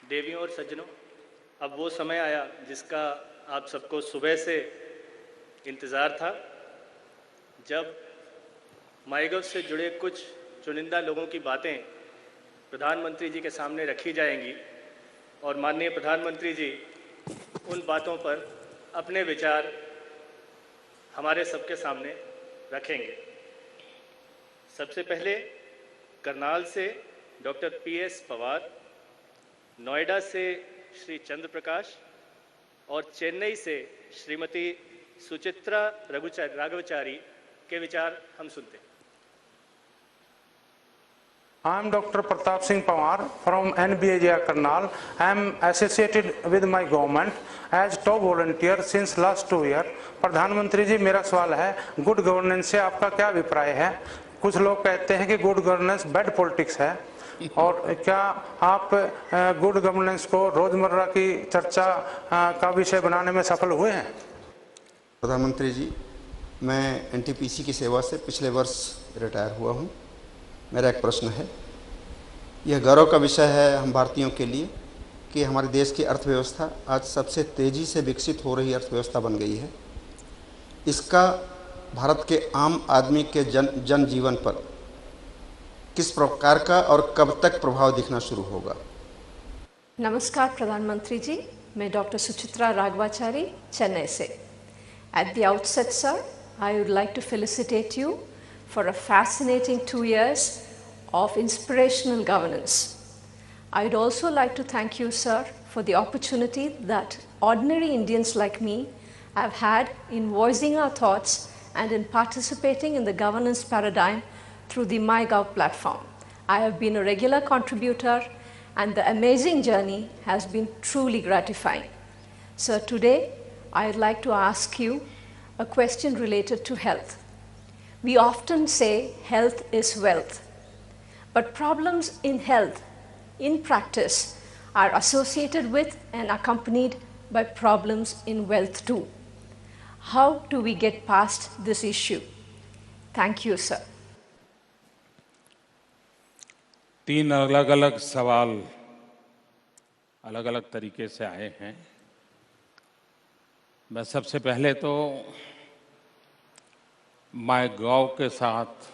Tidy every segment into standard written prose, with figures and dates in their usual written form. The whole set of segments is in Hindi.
देवियों और सज्जनों, अब वो समय आया जिसका आप सबको सुबह से इंतज़ार था, जब माईगव से जुड़े कुछ चुनिंदा लोगों की बातें प्रधानमंत्री जी के सामने रखी जाएंगी और माननीय प्रधानमंत्री जी उन बातों पर अपने विचार हमारे सबके सामने रखेंगे। सबसे पहले करनाल से डॉक्टर PS पवार, नोएडा से श्री चंद्र प्रकाश और चेन्नई से श्रीमती सुचित्रा राघवचारी के विचार हम सुनते हैं। I am Dr. Pratap Singh Pawar from NBAGR Karnal. I am associated with my government as top volunteer since last 2 years. प्रधानमंत्री जी, मेरा सवाल है, गुड गवर्नेंस से आपका क्या अभिप्राय है? कुछ लोग कहते हैं कि गुड गवर्नेंस बैड पॉलिटिक्स है, और क्या आप गुड गवर्नेंस को रोजमर्रा की चर्चा का विषय बनाने में सफल हुए हैं? प्रधानमंत्री जी, मैं NTPC की सेवा से पिछले वर्ष रिटायर हुआ हूँ। मेरा एक प्रश्न है, यह गौरव का विषय है हम भारतीयों के लिए कि हमारे देश की अर्थव्यवस्था आज सबसे तेज़ी से विकसित हो रही अर्थव्यवस्था बन गई है। इसका भारत के आम आदमी के जनजीवन पर किस प्रकार का और कब तक प्रभाव दिखना शुरू होगा? नमस्कार प्रधानमंत्री जी, मैं डॉक्टर सुचित्रा राघवाचारी, चेन्नई से। At the outset, sir, I would like to felicitate you for a fascinating 2 years of inspirational governance. I would also like to thank you, sir, for the opportunity that ordinary Indians like me have had in voicing our thoughts and in participating in the governance paradigm through the MyGov platform. I have been a regular contributor and the amazing journey has been truly gratifying. So today, I would like to ask you a question related to health. We often say health is wealth, but problems in health, in practice, are associated with and accompanied by problems in wealth too. How do we get past this issue? Thank you, sir. 3 अलग-अलग सवाल अलग-अलग तरीके से आए हैं। मैं सबसे पहले तो MyGov के साथ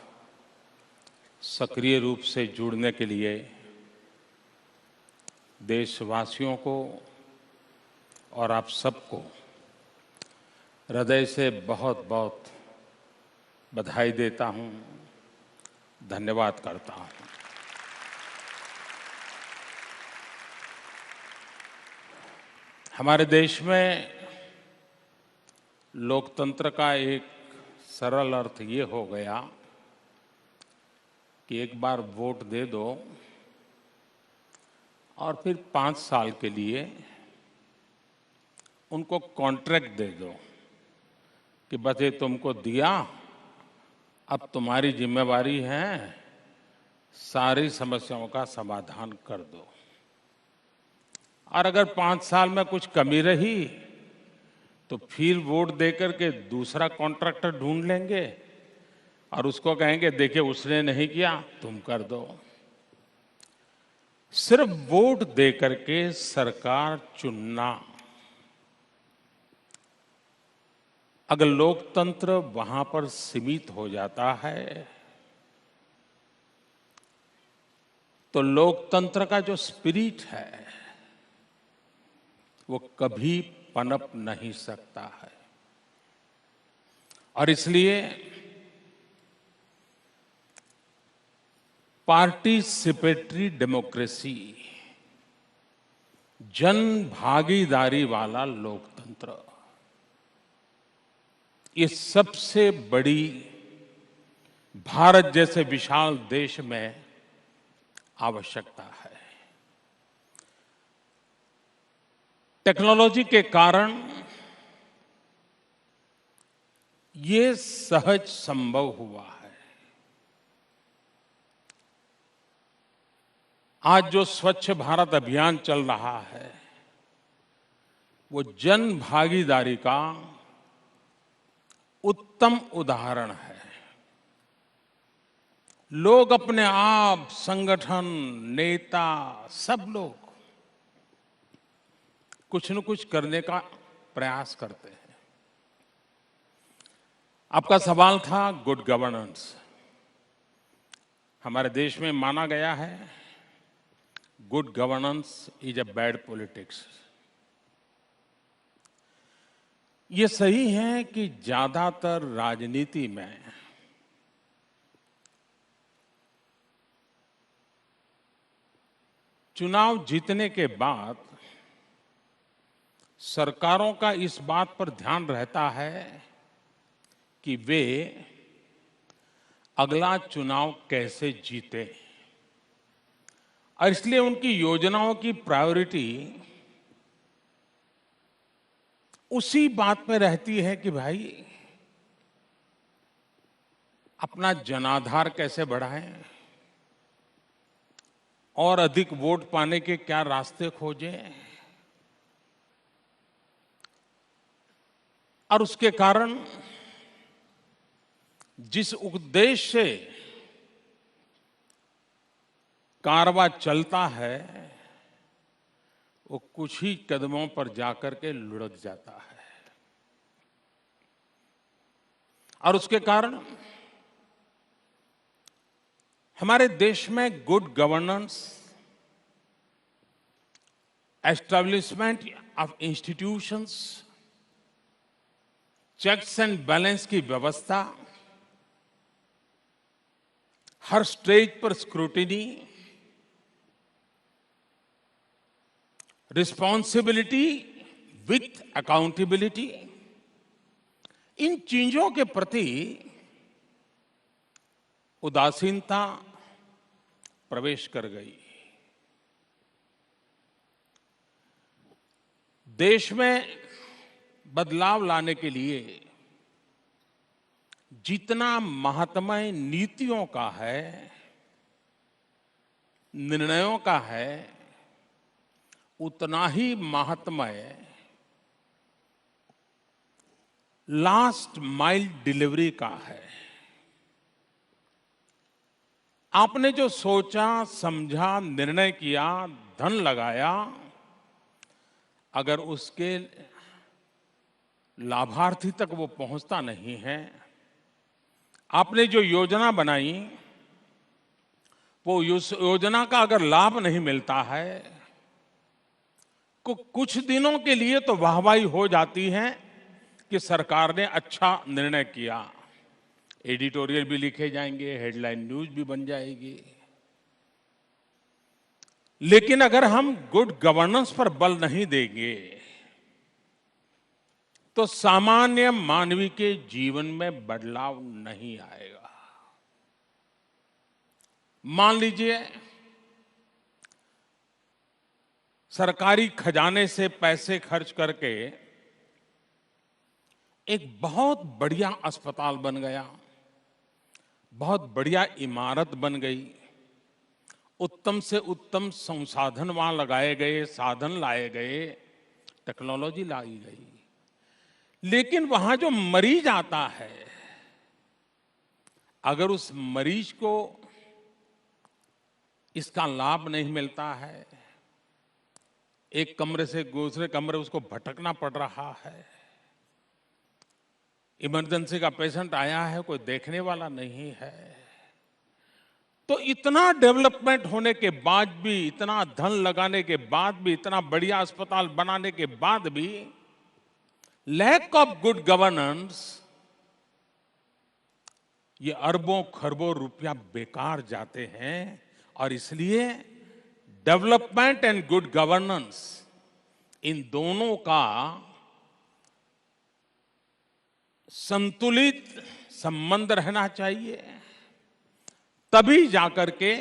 सक्रिय रूप से जुड़ने के लिए देशवासियों को और आप सबको हृदय से बहुत-बहुत बधाई देता हूं, धन्यवाद करता हूं। हमारे देश में लोकतंत्र का एक सरल अर्थ ये हो गया कि एक बार वोट दे दो और फिर 5 साल के लिए उनको कॉन्ट्रैक्ट दे दो कि बस ये तुमको दिया, अब तुम्हारी जिम्मेवारी है सारी समस्याओं का समाधान कर दो। और अगर 5 साल में कुछ कमी रही तो फिर वोट देकर के दूसरा कॉन्ट्रैक्टर ढूंढ लेंगे और उसको कहेंगे देखिए उसने नहीं किया, तुम कर दो। सिर्फ वोट देकर के सरकार चुनना, अगर लोकतंत्र वहां पर सीमित हो जाता है तो लोकतंत्र का जो स्पिरिट है वो कभी पनप नहीं सकता है। और इसलिए पार्टिसिपेटरी डेमोक्रेसी, जन भागीदारी वाला लोकतंत्र, ये सबसे बड़ी भारत जैसे विशाल देश में आवश्यकता है। टेक्नोलॉजी के कारण ये सहज संभव हुआ है। आज जो स्वच्छ भारत अभियान चल रहा है वो जन भागीदारी का उत्तम उदाहरण है। लोग अपने आप, संगठन, नेता, सब लोग कुछ न कुछ करने का प्रयास करते हैं। आपका सवाल था गुड गवर्नेंस। हमारे देश में माना गया है good governance is a bad politics. ये सही है कि ज्यादातर राजनीति में चुनाव जीतने के बाद सरकारों का इस बात पर ध्यान रहता है कि वे अगला चुनाव कैसे जीते, और इसलिए उनकी योजनाओं की प्रायोरिटी उसी बात में रहती है कि भाई अपना जनाधार कैसे बढ़ाएं और अधिक वोट पाने के क्या रास्ते खोजें, और उसके कारण जिस उद्देश्य से कारवां चलता है वो कुछ ही कदमों पर जाकर के लुढ़क जाता है। और उसके कारण हमारे देश में good governance, establishment of institutions, checks and balance की व्यवस्था, हर स्टेज पर स्क्रूटिनी, रिस्पॉन्सिबिलिटी विथ अकाउंटेबिलिटी, इन चीजों के प्रति उदासीनता प्रवेश कर गई। देश में बदलाव लाने के लिए जितना महात्म्य नीतियों का है, निर्णयों का है, उतना ही महात्म्य लास्ट माइल डिलीवरी का है। आपने जो सोचा, समझा, निर्णय किया, धन लगाया, अगर उसके लाभार्थी तक वो पहुंचता नहीं है, आपने जो योजना बनाई वो योजना का अगर लाभ नहीं मिलता है, कुछ दिनों के लिए तो वाहवाही हो जाती है कि सरकार ने अच्छा निर्णय किया, एडिटोरियल भी लिखे जाएंगे, हेडलाइन न्यूज भी बन जाएगी। लेकिन अगर हम गुड गवर्नेंस पर बल नहीं देंगे तो सामान्य मानवी के जीवन में बदलाव नहीं आएगा। मान लीजिए सरकारी खजाने से पैसे खर्च करके एक बहुत बढ़िया अस्पताल बन गया, बहुत बढ़िया इमारत बन गई, उत्तम से उत्तम संसाधन वहां लगाए गए, साधन लाए गए, टेक्नोलॉजी लाई गई, लेकिन वहां जो मरीज आता है, अगर उस मरीज को इसका लाभ नहीं मिलता है, एक कमरे से दूसरे कमरे उसको भटकना पड़ रहा है, इमरजेंसी का पेशेंट आया है, कोई देखने वाला नहीं है, तो इतना डेवलपमेंट होने के बाद भी, इतना धन लगाने के बाद भी, इतना बढ़िया अस्पताल बनाने के बाद भी लैक ऑफ गुड गवर्नेंस, ये अरबों खरबों रुपया बेकार जाते हैं। और इसलिए डेवलपमेंट एंड गुड गवर्नेंस, इन दोनों का संतुलित संबंध रहना चाहिए, तभी जाकर के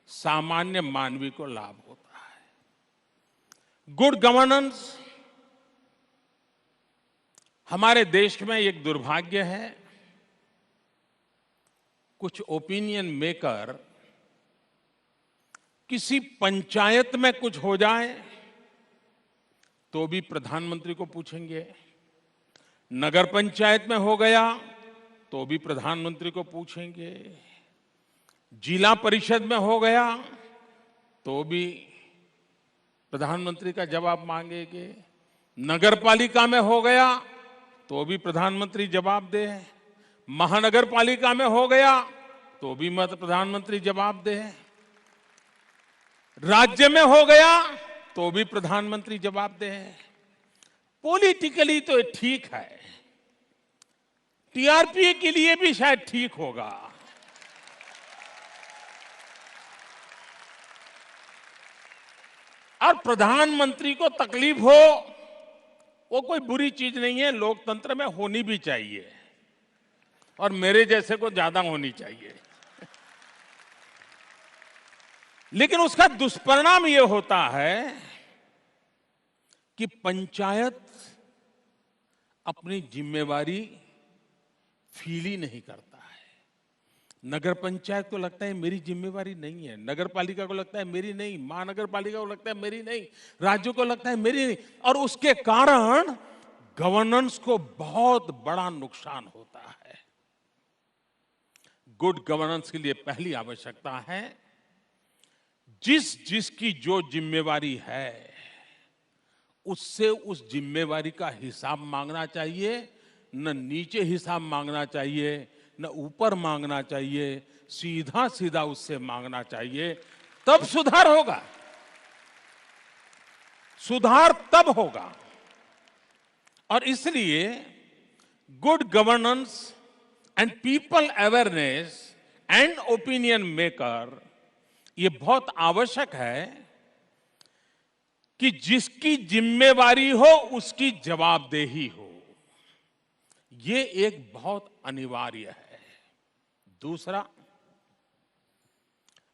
सामान्य मानवी को लाभ होता है। गुड गवर्नेंस हमारे देश में एक दुर्भाग्य है, कुछ ओपिनियन मेकर किसी पंचायत में कुछ हो जाए तो भी प्रधानमंत्री को पूछेंगे, नगर पंचायत में हो गया तो भी प्रधानमंत्री को पूछेंगे, जिला परिषद में हो गया तो भी प्रधानमंत्री का जवाब मांगेंगे। नगर पालिका में हो गया तो भी प्रधानमंत्री जवाब दे। महानगर पालिका में हो गया तो भी मत प्रधानमंत्री जवाब दे। राज्य में हो गया तो भी प्रधानमंत्री जवाब दे। पॉलिटिकली तो ठीक है, टीआरपी के लिए भी शायद ठीक होगा, और प्रधानमंत्री को तकलीफ हो वो कोई बुरी चीज नहीं है, लोकतंत्र में होनी भी चाहिए, और मेरे जैसे को ज्यादा होनी चाहिए। लेकिन उसका दुष्परिणाम ये होता है कि पंचायत अपनी जिम्मेवारी फील ही नहीं करता है। नगर पंचायत को लगता है मेरी जिम्मेवारी नहीं है, नगर पालिका को लगता है मेरी नहीं, महानगर पालिका को लगता है मेरी नहीं, राज्यों को लगता है मेरी नहीं, और उसके कारण गवर्नेंस को बहुत बड़ा नुकसान होता है। गुड गवर्नेंस के लिए पहली आवश्यकता है जिसकी जो जिम्मेवारी है उससे उस जिम्मेवारी का हिसाब मांगना चाहिए। न नीचे हिसाब मांगना चाहिए, न ऊपर मांगना चाहिए, सीधा सीधा उससे मांगना चाहिए, तब सुधार होगा। सुधार तब होगा। और इसलिए good governance and people awareness and opinion maker, ये बहुत आवश्यक है कि जिसकी जिम्मेवारी हो उसकी जवाबदेही हो। ये एक बहुत अनिवार्य है। दूसरा,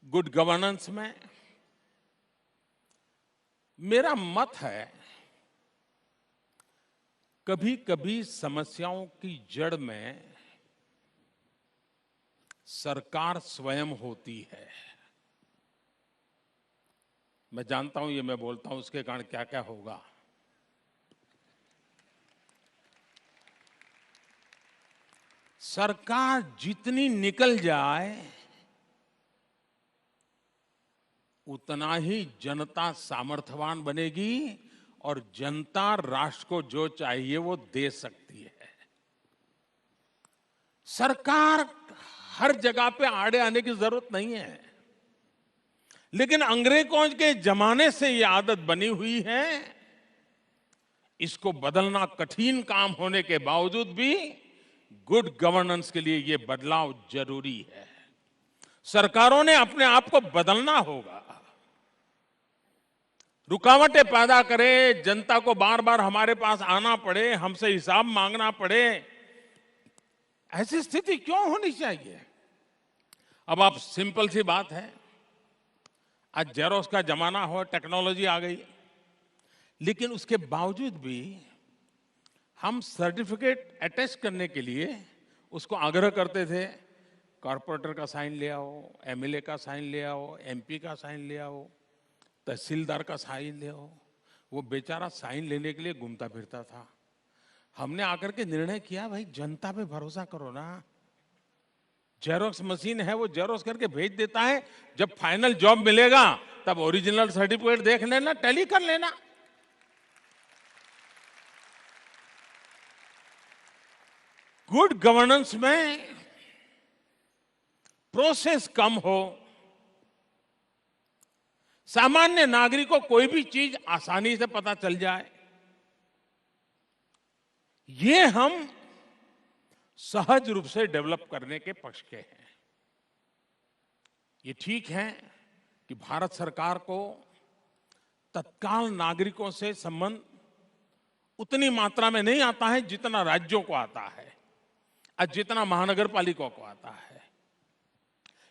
गुड गवर्नेंस में मेरा मत है कभी कभी समस्याओं की जड़ में सरकार स्वयं होती है। मैं जानता हूं, ये मैं बोलता हूं उसके कारण क्या क्या होगा। सरकार जितनी निकल जाए उतना ही जनता सामर्थ्यवान बनेगी और जनता राष्ट्र को जो चाहिए वो दे सकती है। सरकार हर जगह पे आड़े आने की जरूरत नहीं है, लेकिन अंग्रेजों के जमाने से ये आदत बनी हुई है। इसको बदलना कठिन काम होने के बावजूद भी गुड गवर्नेंस के लिए ये बदलाव जरूरी है। सरकारों ने अपने आप को बदलना होगा। रुकावटें पैदा करे, जनता को बार बार हमारे पास आना पड़े, हमसे हिसाब मांगना पड़े, ऐसी स्थिति क्यों होनी चाहिए? अब आप सिंपल सी बात है, आज जेरोक्स का जमाना हो, टेक्नोलॉजी आ गई, लेकिन उसके बावजूद भी हम सर्टिफिकेट अटैच करने के लिए उसको आग्रह करते थे, कॉर्पोरेटर का साइन ले आओ, एमएलए का साइन ले आओ, एमपी का साइन ले आओ, तहसीलदार का साइन ले आओ। वो बेचारा साइन लेने के लिए घूमता फिरता था। हमने आकर के निर्णय किया, भाई जनता पे भरोसा करो ना। जेरोक्स मशीन है, वो जेरोक्स करके भेज देता है, जब फाइनल जॉब मिलेगा तब ओरिजिनल सर्टिफिकेट देख लेना, टैली कर लेना। गुड गवर्नेंस में प्रोसेस कम हो, सामान्य नागरिक को कोई भी चीज आसानी से पता चल जाए, ये हम सहज रूप से डेवलप करने के पक्ष के हैं। ये ठीक है कि भारत सरकार को तत्काल नागरिकों से संबंध उतनी मात्रा में नहीं आता है जितना राज्यों को आता है और जितना महानगर पालिकाओं को आता है।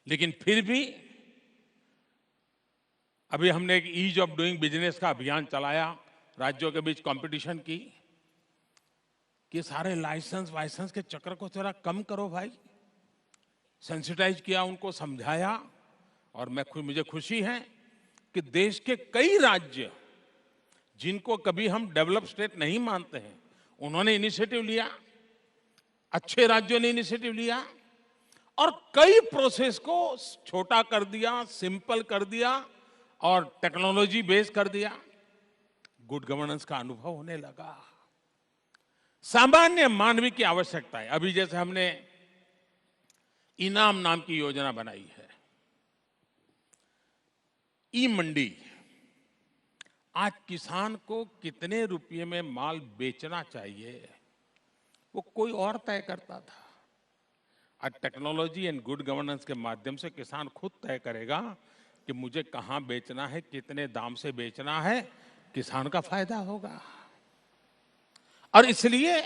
लेकिन फिर भी अभी हमने एक ईज ऑफ डूइंग बिजनेस का अभियान चलाया, राज्यों के बीच कंपटीशन की, कि सारे लाइसेंस के चक्र को थोड़ा कम करो भाई। सेंसिटाइज किया, उनको समझाया, और मुझे खुशी है कि देश के कई राज्य जिनको कभी हम डेवलप स्टेट नहीं मानते हैं, उन्होंने इनिशिएटिव लिया, अच्छे राज्यों ने इनिशिएटिव लिया और कई प्रोसेस को छोटा कर दिया, सिंपल कर दिया और टेक्नोलॉजी बेस्ड कर दिया। गुड गवर्नेंस का अनुभव होने लगा। सामान्य मानवीय की आवश्यकता है। अभी जैसे हमने इनाम नाम की योजना बनाई है, ई मंडी, आज किसान को कितने रुपये में माल बेचना चाहिए वो कोई और तय करता था। आज टेक्नोलॉजी एंड गुड गवर्नेंस के माध्यम से किसान खुद तय करेगा कि मुझे कहां बेचना है, कितने दाम से बेचना है, किसान का फायदा होगा। और इसलिए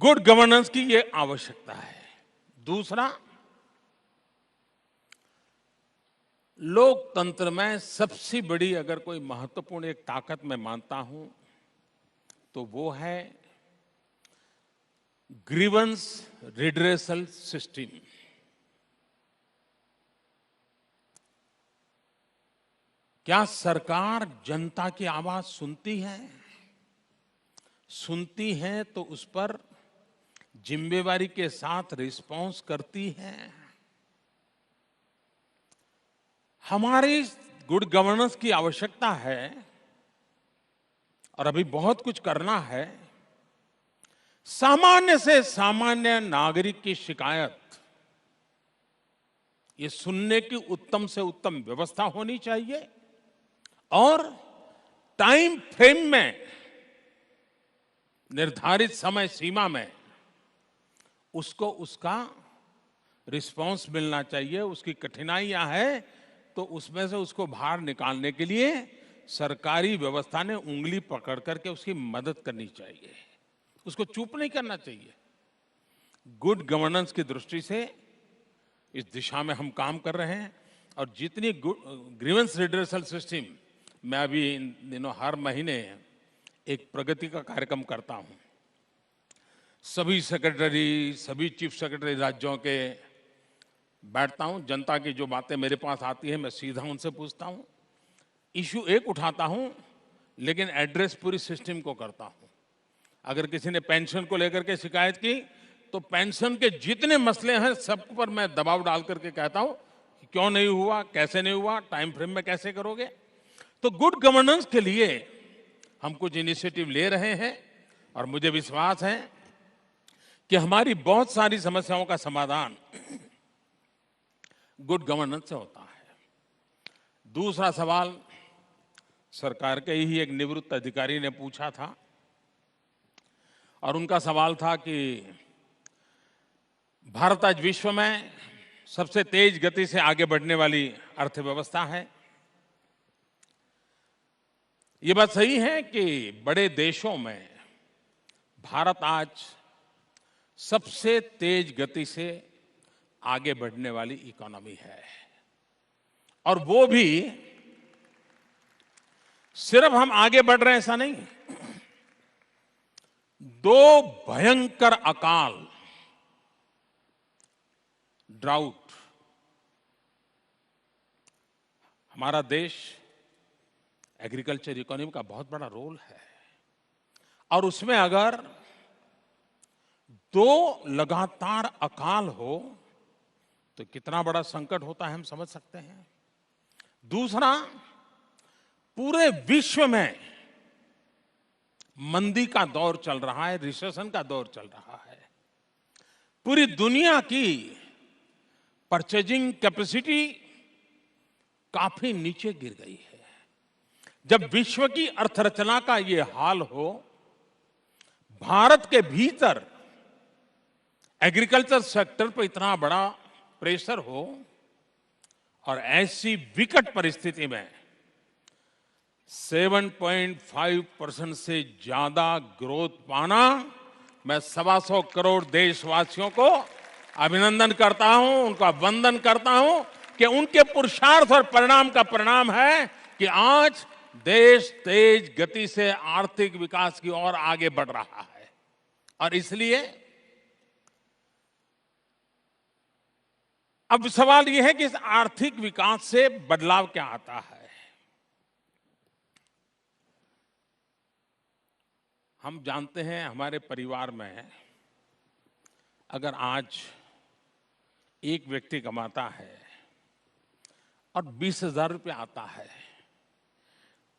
गुड गवर्नेंस की ये आवश्यकता है। दूसरा, लोकतंत्र में सबसे बड़ी अगर कोई महत्वपूर्ण एक ताकत मैं मानता हूं तो वो है ग्रीवेंस रिड्रेसल सिस्टम। क्या सरकार जनता की आवाज सुनती है? सुनती है तो उस पर जिम्मेवारी के साथ रिस्पॉन्स करती है। हमारी गुड गवर्नेंस की आवश्यकता है और अभी बहुत कुछ करना है। सामान्य से सामान्य नागरिक की शिकायत ये सुनने की उत्तम से उत्तम व्यवस्था होनी चाहिए और टाइम फ्रेम में, निर्धारित समय सीमा में उसको उसका रिस्पांस मिलना चाहिए। उसकी कठिनाइयां हैं तो उसमें से उसको बाहर निकालने के लिए सरकारी व्यवस्था ने उंगली पकड़ करके उसकी मदद करनी चाहिए, उसको चुप नहीं करना चाहिए। गुड गवर्नेंस की दृष्टि से इस दिशा में हम काम कर रहे हैं और जितनी ग्रीवेंस रिड्रेसल सिस्टम, मैं अभी इन दिनों हर महीने एक प्रगति का कार्यक्रम करता हूं। सभी सेक्रेटरी, सभी चीफ सेक्रेटरी राज्यों के बैठता हूं। जनता की जो बातें मेरे पास आती है मैं सीधा उनसे पूछता हूं। इश्यू एक उठाता हूं लेकिन एड्रेस पूरी सिस्टम को करता हूं। अगर किसी ने पेंशन को लेकर के शिकायत की तो पेंशन के जितने मसले हैं सब पर मैं दबाव डाल करके कहता हूं कि क्यों नहीं हुआ, कैसे नहीं हुआ, टाइम फ्रेम में कैसे करोगे। तो गुड गवर्नेंस के लिए हम कुछ इनिशिएटिव ले रहे हैं और मुझे विश्वास है कि हमारी बहुत सारी समस्याओं का समाधान गुड गवर्नेंस से होता है। दूसरा सवाल सरकार के ही एक निवृत्त अधिकारी ने पूछा था और उनका सवाल था कि भारत आज विश्व में सबसे तेज गति से आगे बढ़ने वाली अर्थव्यवस्था है। ये बात सही है कि बड़े देशों में भारत आज सबसे तेज गति से आगे बढ़ने वाली इकोनॉमी है और वो भी सिर्फ हम आगे बढ़ रहे हैं ऐसा नहीं। दो भयंकर अकाल, ड्राउट, हमारा देश एग्रीकल्चर इकोनॉमी का बहुत बड़ा रोल है और उसमें अगर दो लगातार अकाल हो तो कितना बड़ा संकट होता है हम समझ सकते हैं। दूसरा, पूरे विश्व में मंदी का दौर चल रहा है, रिसेशन का दौर चल रहा है। पूरी दुनिया की परचेजिंग कैपेसिटी काफी नीचे गिर गई है। जब विश्व की अर्थरचना का ये हाल हो, भारत के भीतर एग्रीकल्चर सेक्टर पर इतना बड़ा प्रेशर हो और ऐसी विकट परिस्थिति में 7.5% से ज्यादा ग्रोथ पाना, मैं 125 करोड़ देशवासियों को अभिनंदन करता हूं, उनका वंदन करता हूं कि उनके पुरुषार्थ और परिणाम का परिणाम है कि आज देश तेज गति से आर्थिक विकास की ओर आगे बढ़ रहा है। और इसलिए अब सवाल यह है कि इस आर्थिक विकास से बदलाव क्या आता है। हम जानते हैं हमारे परिवार में अगर आज एक व्यक्ति कमाता है और 20,000 रुपये आता है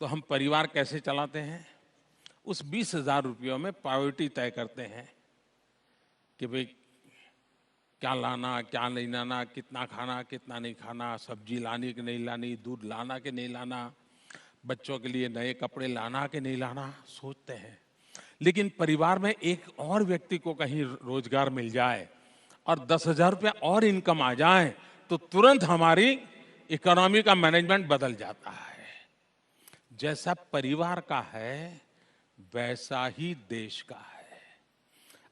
तो हम परिवार कैसे चलाते हैं, उस 20,000 रुपयों में प्रायोरिटी तय करते हैं कि भाई क्या लाना, क्या नहीं लाना, कितना खाना, कितना नहीं खाना, सब्जी लानी कि नहीं लानी, दूध लाना कि नहीं लाना, बच्चों के लिए नए कपड़े लाना कि नहीं लाना, सोचते हैं। लेकिन परिवार में एक और व्यक्ति को कहीं रोजगार मिल जाए और 10,000 रुपया और इनकम आ जाए तो तुरंत हमारी इकोनॉमी का मैनेजमेंट बदल जाता है। जैसा परिवार का है वैसा ही देश का है।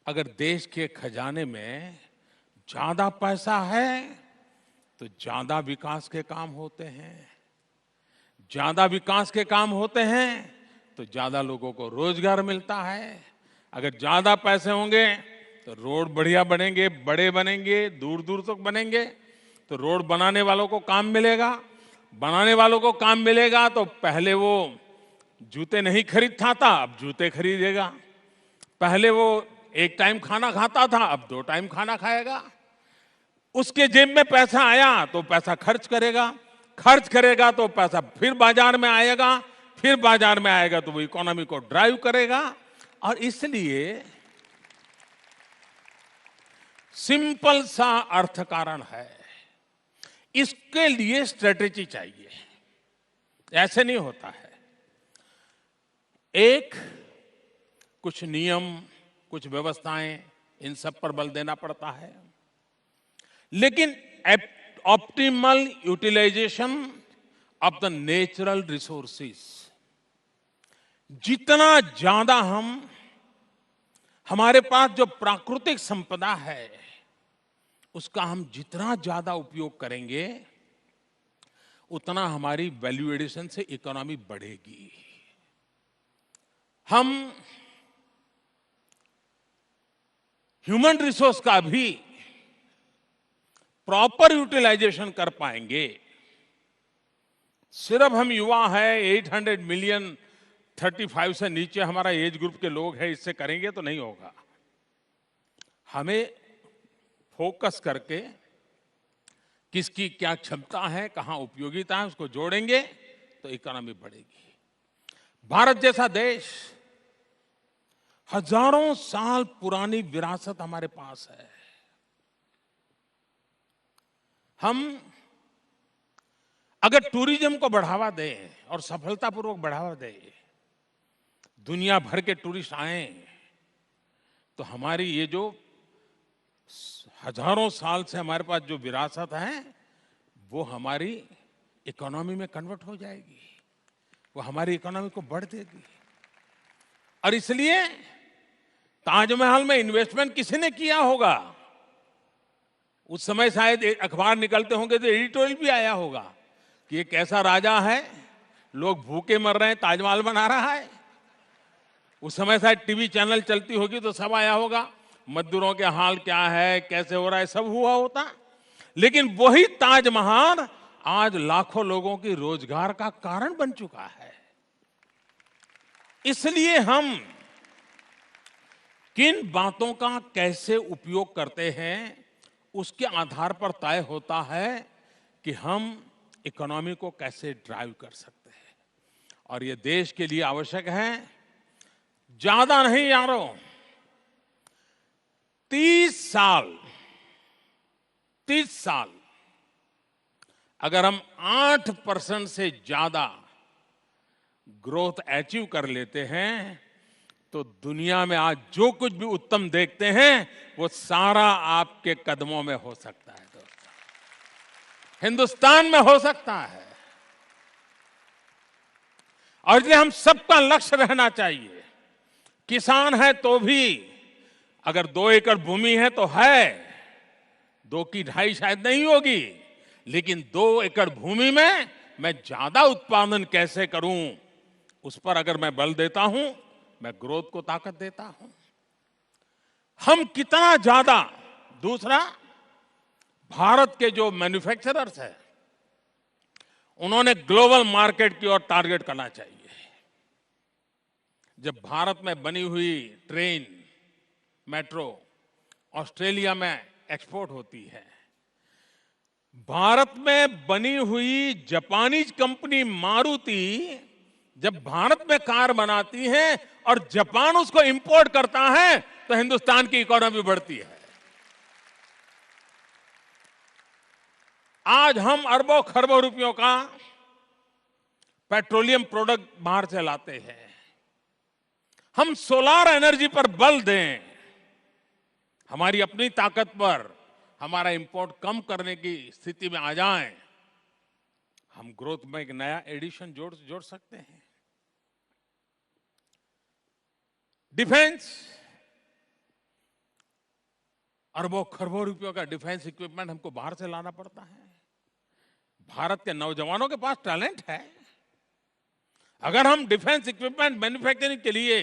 अगर देश के खजाने में ज्यादा पैसा है तो ज्यादा विकास के काम होते हैं, ज्यादा विकास के काम होते हैं तो ज्यादा लोगों को रोजगार मिलता है। अगर ज्यादा पैसे होंगे तो रोड बढ़िया बनेंगे, बड़े बनेंगे, दूर दूर तक बनेंगे, तो रोड बनाने वालों को काम मिलेगा। बनाने वालों को काम मिलेगा तो पहले वो जूते नहीं खरीदता था, अब जूते खरीदेगा। पहले वो एक टाइम खाना खाता था, अब 2 टाइम खाना खाएगा। उसके जेब में पैसा आया तो पैसा खर्च करेगा, खर्च करेगा तो पैसा फिर बाजार में आएगा, फिर बाजार में आएगा तो वो इकोनॉमी को ड्राइव करेगा। और इसलिए सिंपल सा अर्थ कारण है, इसके लिए स्ट्रेटेजी चाहिए, ऐसे नहीं होता है। एक कुछ नियम, कुछ व्यवस्थाएं, इन सब पर बल देना पड़ता है, लेकिन optimal utilisation of the natural resources, जितना ज्यादा हमारे पास जो प्राकृतिक संपदा है उसका हम जितना ज्यादा उपयोग करेंगे उतना हमारी वैल्यू एडिशन से इकोनॉमी बढ़ेगी। हम ह्यूमन रिसोर्स का भी प्रॉपर यूटिलाइजेशन कर पाएंगे। सिर्फ हम युवा है, 800 मिलियन 35 से नीचे हमारा एज ग्रुप के लोग हैं, इससे करेंगे तो नहीं होगा। हमें फोकस करके किसकी क्या क्षमता है, कहां उपयोगिता है, उसको जोड़ेंगे तो इकोनॉमी बढ़ेगी। भारत जैसा देश, हजारों साल पुरानी विरासत हमारे पास है। हम अगर टूरिज्म को बढ़ावा दें और सफलतापूर्वक बढ़ावा दें, दुनिया भर के टूरिस्ट आए, तो हमारी ये जो हजारों साल से हमारे पास जो विरासत है वो हमारी इकोनॉमी में कन्वर्ट हो जाएगी, वो हमारी इकोनॉमी को बढ़ देगी। और इसलिए ताजमहल में इन्वेस्टमेंट किसी ने किया होगा, उस समय शायद अखबार निकलते होंगे तो एडिटोरियल भी आया होगा कि ये कैसा राजा है, लोग भूखे मर रहे हैं, ताजमहल बना रहा है। उस समय शायद टीवी चैनल चलती होगी तो सब आया होगा, मजदूरों के हाल क्या है, कैसे हो रहा है, सब हुआ होता। लेकिन वही ताजमहल आज लाखों लोगों की रोजगार का कारण बन चुका है। इसलिए हम किन बातों का कैसे उपयोग करते हैं उसके आधार पर तय होता है कि हम इकोनॉमी को कैसे ड्राइव कर सकते हैं। और ये देश के लिए आवश्यक है, ज्यादा नहीं यारों, 30 साल अगर हम 8% से ज्यादा ग्रोथ अचीव कर लेते हैं तो दुनिया में आज जो कुछ भी उत्तम देखते हैं वो सारा आपके कदमों में हो सकता है दोस्तों, हिंदुस्तान में हो सकता है। और इसलिए हम सबका लक्ष्य रहना चाहिए, किसान है तो भी अगर 2 एकड़ भूमि है तो है, 2 की 2.5 शायद नहीं होगी, लेकिन 2 एकड़ भूमि में मैं ज्यादा उत्पादन कैसे करूं उस पर अगर मैं बल देता हूं, मैं ग्रोथ को ताकत देता हूं। हम कितना ज्यादा, दूसरा भारत के जो मैन्युफैक्चरर्स हैं उन्होंने ग्लोबल मार्केट की ओर टारगेट करना चाहिए। जब भारत में बनी हुई ट्रेन, मेट्रो ऑस्ट्रेलिया में एक्सपोर्ट होती है, भारत में बनी हुई जापानीज कंपनी मारुति जब भारत में कार बनाती है और जापान उसको इंपोर्ट करता है तो हिंदुस्तान की इकोनॉमी बढ़ती है। आज हम अरबों खरबों रुपयों का पेट्रोलियम प्रोडक्ट बाहर से लाते हैं। हम सोलार एनर्जी पर बल दें, हमारी अपनी ताकत पर हमारा इंपोर्ट कम करने की स्थिति में आ जाएं, हम ग्रोथ में एक नया एडिशन जोड़ सकते हैं। डिफेंस, अरबों खरबों रुपयों का डिफेंस इक्विपमेंट हमको बाहर से लाना पड़ता है। भारत के नौजवानों के पास टैलेंट है। अगर हम डिफेंस इक्विपमेंट मैन्युफैक्चरिंग के लिए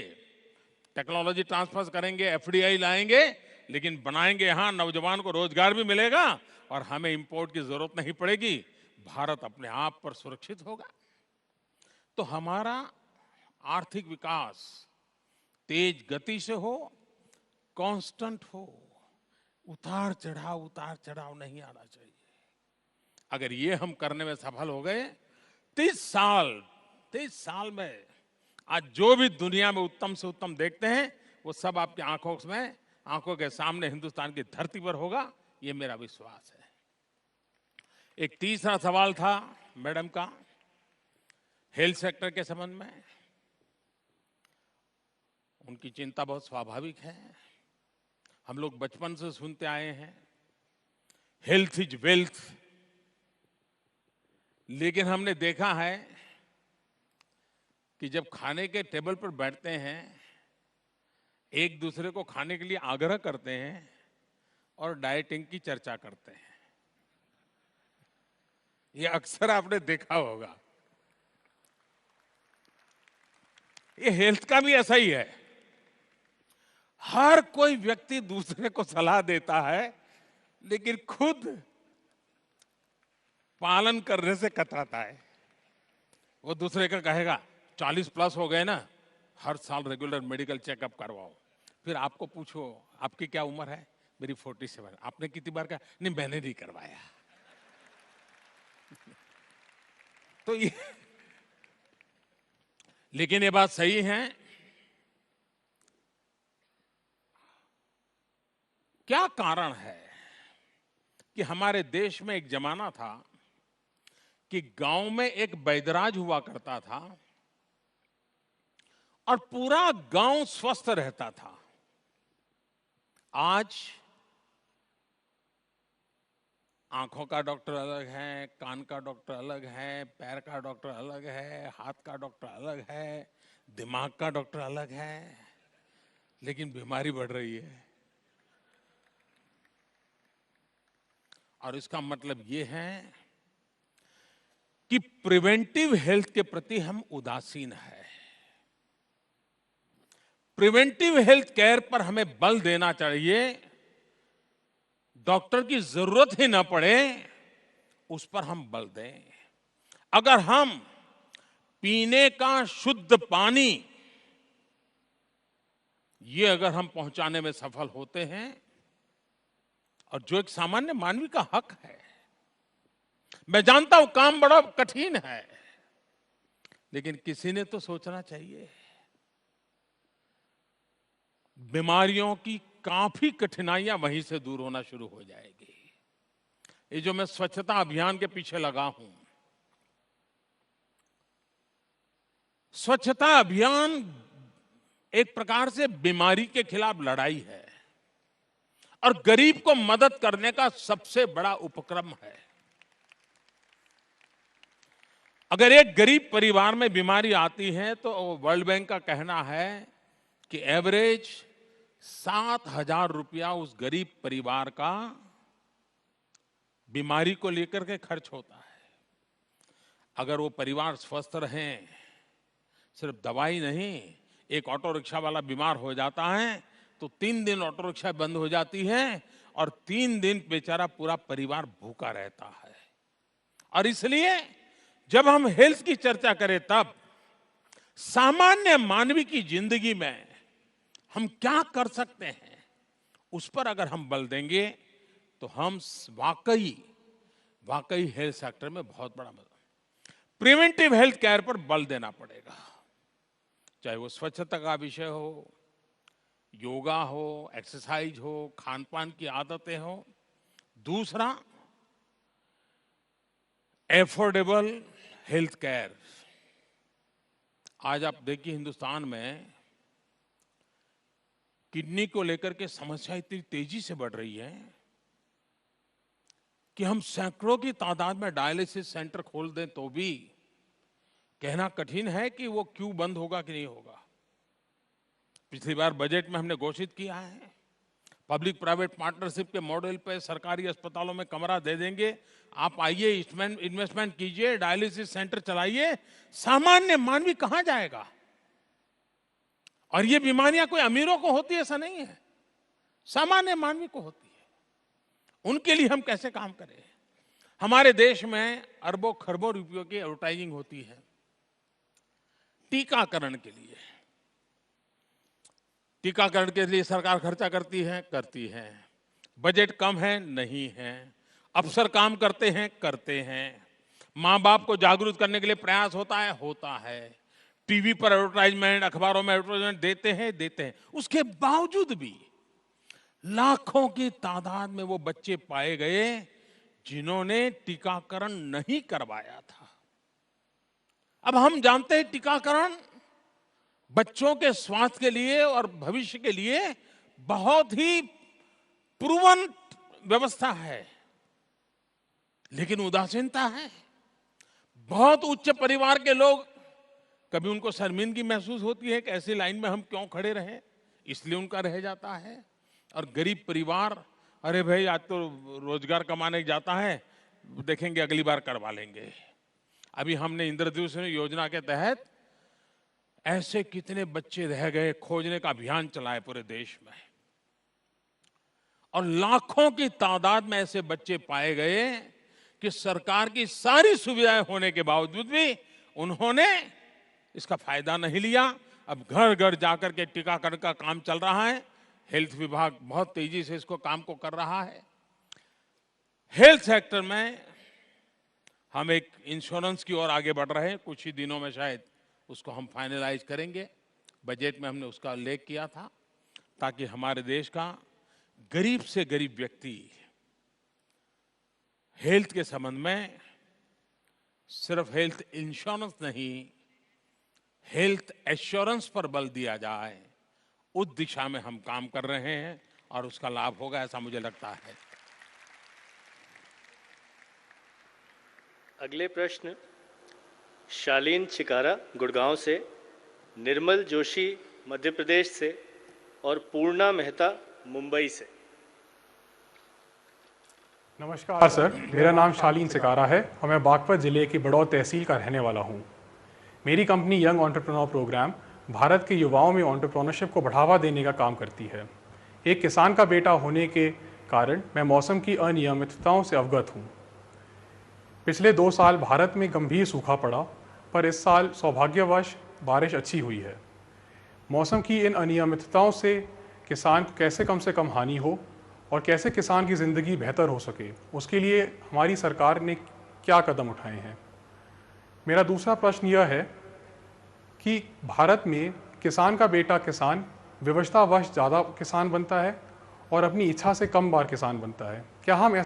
टेक्नोलॉजी ट्रांसफर करेंगे, एफडीआई लाएंगे, लेकिन बनाएंगे यहां, नौजवान को रोजगार भी मिलेगा और हमें इंपोर्ट की जरूरत नहीं पड़ेगी, भारत अपने आप पर सुरक्षित होगा। तो हमारा आर्थिक विकास तेज गति से हो, कांस्टेंट हो, उतार चढ़ाव नहीं आना चाहिए। अगर ये हम करने में सफल हो गए, 30 साल में आज जो भी दुनिया में उत्तम से उत्तम देखते हैं वो सब आपकी आंखों के सामने हिंदुस्तान की धरती पर होगा, ये मेरा विश्वास है। एक तीसरा सवाल था मैडम का हेल्थ सेक्टर के संबंध में। उनकी चिंता बहुत स्वाभाविक है। हम लोग बचपन से सुनते आए हैं हेल्थ इज वेल्थ, लेकिन हमने देखा है कि जब खाने के टेबल पर बैठते हैं, एक दूसरे को खाने के लिए आग्रह करते हैं और डाइटिंग की चर्चा करते हैं। ये अक्सर आपने देखा होगा। ये हेल्थ का भी ऐसा ही है। हर कोई व्यक्ति दूसरे को सलाह देता है, लेकिन खुद पालन करने से कतराता है। वो दूसरे का कहेगा 40 प्लस हो गए ना, हर साल रेगुलर मेडिकल चेकअप करवाओ। फिर आपको पूछो आपकी क्या उम्र है, मेरी 47। आपने कितनी बार कहा? नहीं, मैंने नहीं करवाया। तो ये, लेकिन ये बात सही है। क्या कारण है कि हमारे देश में एक जमाना था कि गांव में एक वैद्यराज हुआ करता था और पूरा गांव स्वस्थ रहता था। आज आंखों का डॉक्टर अलग है, कान का डॉक्टर अलग है, पैर का डॉक्टर अलग है, हाथ का डॉक्टर अलग है, दिमाग का डॉक्टर अलग है, लेकिन बीमारी बढ़ रही है। और इसका मतलब ये है कि प्रिवेंटिव हेल्थ के प्रति हम उदासीन हैं। प्रिवेंटिव हेल्थ केयर पर हमें बल देना चाहिए। डॉक्टर की जरूरत ही ना पड़े, उस पर हम बल दें। अगर हम पीने का शुद्ध पानी ये अगर हम पहुंचाने में सफल होते हैं, और जो एक सामान्य मानवी का हक है, मैं जानता हूं काम बड़ा कठिन है, लेकिन किसी ने तो सोचना चाहिए। बीमारियों की काफी कठिनाइयां वहीं से दूर होना शुरू हो जाएगी। ये जो मैं स्वच्छता अभियान के पीछे लगा हूं, स्वच्छता अभियान एक प्रकार से बीमारी के खिलाफ लड़ाई है और गरीब को मदद करने का सबसे बड़ा उपक्रम है। अगर एक गरीब परिवार में बीमारी आती है तो वर्ल्ड बैंक का कहना है कि एवरेज 7,000 रुपया उस गरीब परिवार का बीमारी को लेकर के खर्च होता है। अगर वो परिवार स्वस्थ रहे, सिर्फ दवाई नहीं, एक ऑटो रिक्शा वाला बीमार हो जाता है तो 3 दिन ऑटो रिक्शा बंद हो जाती है और 3 दिन बेचारा पूरा परिवार भूखा रहता है। और इसलिए जब हम हेल्थ की चर्चा करें, तब सामान्य मानवी की जिंदगी में हम क्या कर सकते हैं, उस पर अगर हम बल देंगे तो हम वाकई हेल्थ सेक्टर में बहुत बड़ा प्रिवेंटिव हेल्थ केयर पर बल देना पड़ेगा, चाहे वो स्वच्छता का विषय हो, योगा हो, एक्सरसाइज हो, खान पान की आदतें हो। दूसरा, एफोर्डेबल हेल्थ केयर। आज आप देखिए हिंदुस्तान में किडनी को लेकर के समस्या इतनी तेजी से बढ़ रही है कि हम सैकड़ों की तादाद में डायलिसिस सेंटर खोल दें तो भी कहना कठिन है कि वो क्यों बंद होगा कि नहीं होगा। पिछली बार बजट में हमने घोषित किया है पब्लिक प्राइवेट पार्टनरशिप के मॉडल पे सरकारी अस्पतालों में कमरा दे देंगे, आप आइए इन्वेस्टमेंट कीजिए, डायलिसिस सेंटर चलाइए। सामान्य मानवी कहां जाएगा? और ये बीमारियां कोई अमीरों को होती है ऐसा नहीं है, सामान्य मानवी को होती है। उनके लिए हम कैसे काम करें? हमारे देश में अरबों खरबों रुपयों की एडवर्टाइजिंग होती है टीकाकरण के लिए। टीकाकरण के लिए सरकार खर्चा करती है। बजट कम है? नहीं है। अफसर काम करते हैं। मां बाप को जागरूक करने के लिए प्रयास होता है। टीवी पर एडवर्टाइजमेंट, अखबारों में एडवर्टाइजमेंट देते हैं। उसके बावजूद भी लाखों की तादाद में वो बच्चे पाए गए जिन्होंने टीकाकरण नहीं करवाया था। अब हम जानते हैं टीकाकरण बच्चों के स्वास्थ्य के लिए और भविष्य के लिए बहुत ही प्रूवन व्यवस्था है, लेकिन उदासीनता है। बहुत उच्च परिवार के लोग, कभी उनको शर्मिंदगी महसूस होती है कि ऐसी लाइन में हम क्यों खड़े रहे, इसलिए उनका रह जाता है। और गरीब परिवार, अरे भाई आज तो रोजगार कमाने जाता है, देखेंगे अगली बार करवा लेंगे। अभी हमने इंद्रधनुष योजना के तहत ऐसे कितने बच्चे रह गए, खोजने का अभियान चलाए पूरे देश में, और लाखों की तादाद में ऐसे बच्चे पाए गए कि सरकार की सारी सुविधाएं होने के बावजूद भी उन्होंने इसका फायदा नहीं लिया। अब घर घर जाकर के टीकाकरण का काम चल रहा है। हेल्थ विभाग बहुत तेजी से इसको काम को कर रहा है। हेल्थ सेक्टर में हम एक इंश्योरेंस की ओर आगे बढ़ रहे हैं। कुछ ही दिनों में शायद उसको हम फाइनलाइज करेंगे। बजट में हमने उसका उल्लेख किया था ताकि हमारे देश का गरीब से गरीब व्यक्ति हेल्थ के संबंध में सिर्फ हेल्थ इंश्योरेंस नहीं, हेल्थ एश्योरेंस पर बल दिया जाए, उस दिशा में हम काम कर रहे हैं और उसका लाभ होगा ऐसा मुझे लगता है। अगले प्रश्न शालीन चिकारा गुड़गांव से, निर्मल जोशी मध्य प्रदेश से और पूर्णा मेहता मुंबई से। नमस्कार सर, मेरा नाम शालीन चिकारा है और मैं बागपत ज़िले की बड़ौद तहसील का रहने वाला हूँ। मेरी company young entrepreneur programme Bharat के युवाओं में एंटरप्रेन्योरशिप को बढ़ावा देने का काम करती है। एक किसान का बेटा होने के कारण मैं मौसम की अनियमितताओं से अवगत हूँ। पिछले 2 साल भारत में गंभीर सूखा पड़ा, पर इस साल सौभाग्यवश बारिश अच्छी हुई है। मौसम की इन अनियमितताओं से किसान को कैसे कम से कम हानि हो और कैसे किसान की ज़िंदगी बेहतर हो सके, उसके लिए हमारी सरकार ने क्या कदम उठाए हैं। मेरा दूसरा प्रश्न यह है कि भारत में किसान का बेटा किसान विवशतावश ज़्यादा किसान बनता है और अपनी इच्छा से कम बार किसान बनता है। क्या हम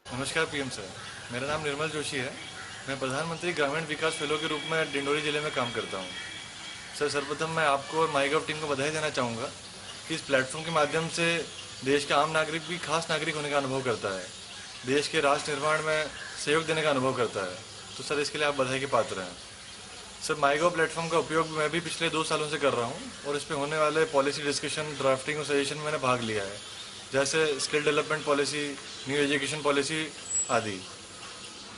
नमस्कार पीएम सर, मेरा नाम निर्मल जोशी है। मैं प्रधानमंत्री ग्रामीण विकास फेलो के रूप में डिंडोरी जिले में काम करता हूँ। सर, सर्वप्रथम मैं आपको और माईगव टीम को बधाई देना चाहूँगा कि इस प्लेटफॉर्म के माध्यम से देश का आम नागरिक भी खास नागरिक होने का अनुभव करता है, देश के राष्ट्र निर्माण में सहयोग देने का अनुभव करता है। तो सर, इसके लिए आप बधाई के पात्र हैं। सर, माईगव प्लेटफॉर्म का उपयोग मैं भी पिछले 2 सालों से कर रहा हूँ और इस पर होने वाले पॉलिसी डिस्कशन, ड्राफ्टिंग और सजेशन में मैंने भाग लिया है, जैसे skill development policy, new education policy आदि।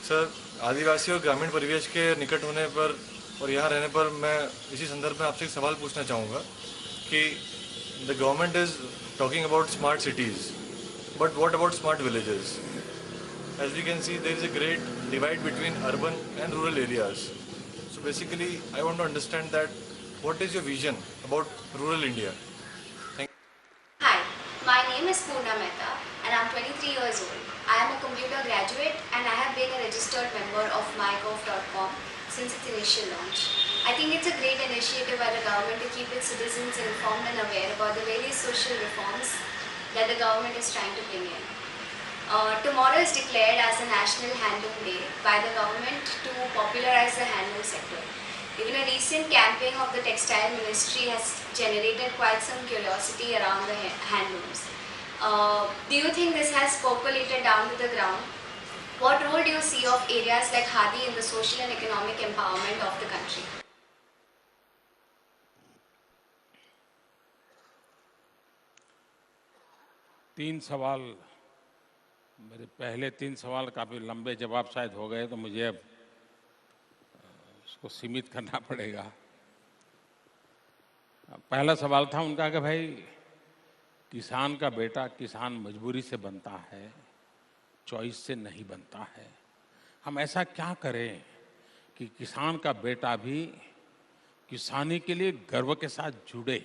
सर, आदिवासी और ग्रामीण परिवेश के निकट होने पर और यहाँ रहने पर मैं इसी संदर्भ में आपसे एक सवाल पूछना चाहूँगा कि the government is talking about smart cities, but what about smart villages? As we can see, there is a great divide between urban and rural areas. So basically, I want to understand that what is your vision about rural India? Hi, my name is Poorna Mehta and I'm 23 years old. I am a computer a graduate and I have been a registered member of mygov.com since its initial launch. I think it's a great initiative by the government to keep its citizens informed and aware about the various social reforms that the government is trying to bring in. Tomorrow is declared as a National Handloom Day by the government to popularize the handloom sector. Even a recent campaign of the Textile Ministry has generated quite some curiosity around the handlooms. Do you think this has percolated down to the ground? What role do you see of areas like Khadi in the social and economic empowerment of the country? तीन सवाल, मेरे पहले तीन सवाल काफ़ी लंबे जवाब शायद हो गए, तो मुझे अब उसको सीमित करना पड़ेगा। पहला सवाल था उनका कि भाई किसान का बेटा किसान मजबूरी से बनता है, चॉइस से नहीं बनता है। हम ऐसा क्या करें कि किसान का बेटा भी किसानी के लिए गर्व के साथ जुड़े।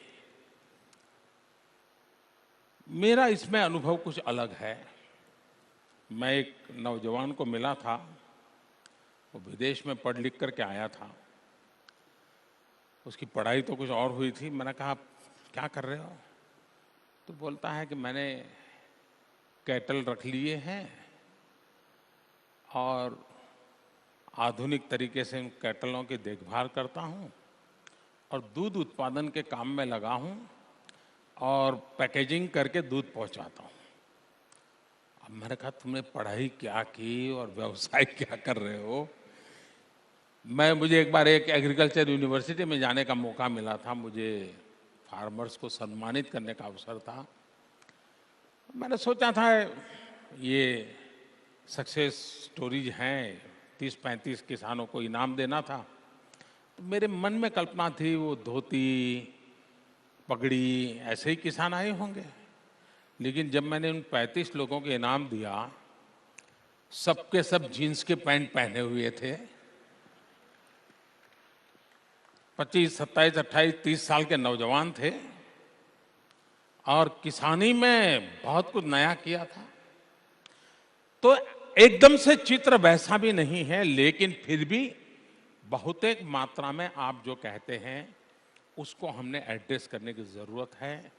मेरा इसमें अनुभव कुछ अलग है। मैं एक नौजवान को मिला था, वो विदेश में पढ़ लिख करके आया था। उसकी पढ़ाई तो कुछ और हुई थी। मैंने कहा, क्या कर रहे हो? तो बोलता है कि मैंने कैटल रख लिए हैं और आधुनिक तरीके से उन कैटलों की देखभाल करता हूँ और दूध उत्पादन के काम में लगा हूँ और पैकेजिंग करके दूध पहुँचाता हूँ। अब मैंने कहा, तुमने पढ़ाई क्या की और व्यवसाय क्या कर रहे हो? मुझे एक बार एक एग्रीकल्चर यूनिवर्सिटी में जाने का मौका मिला था। मुझे फार्मर्स को सम्मानित करने का अवसर था। मैंने सोचा था ये सक्सेस स्टोरीज हैं, 30-35 किसानों को इनाम देना था। तो मेरे मन में कल्पना थी वो धोती पगड़ी ऐसे ही किसान आए होंगे। लेकिन जब मैंने उन 35 लोगों को इनाम दिया, सबके सब जीन्स के पैंट पहने हुए थे। 25, 27, 28, 30 साल के नौजवान थे और किसानी में बहुत कुछ नया किया था। तो एकदम से चित्र वैसा भी नहीं है, लेकिन फिर भी बहुतेक मात्रा में आप जो कहते हैं उसको हमने एड्रेस करने की जरूरत है।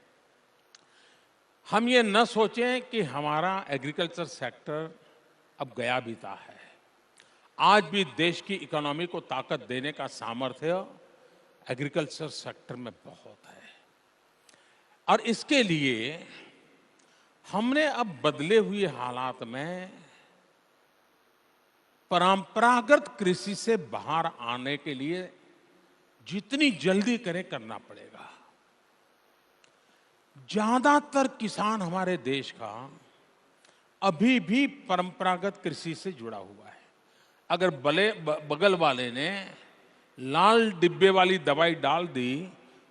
हम ये न सोचें कि हमारा एग्रीकल्चर सेक्टर अब गया बीता है। आज भी देश की इकोनॉमी को ताकत देने का सामर्थ्य एग्रीकल्चर सेक्टर में बहुत है और इसके लिए हमने अब बदले हुए हालात में परंपरागत कृषि से बाहर आने के लिए जितनी जल्दी करें करना पड़ेगा। ज्यादातर किसान हमारे देश का अभी भी परंपरागत कृषि से जुड़ा हुआ है। अगर बगल वाले ने लाल डिब्बे वाली दवाई डाल दी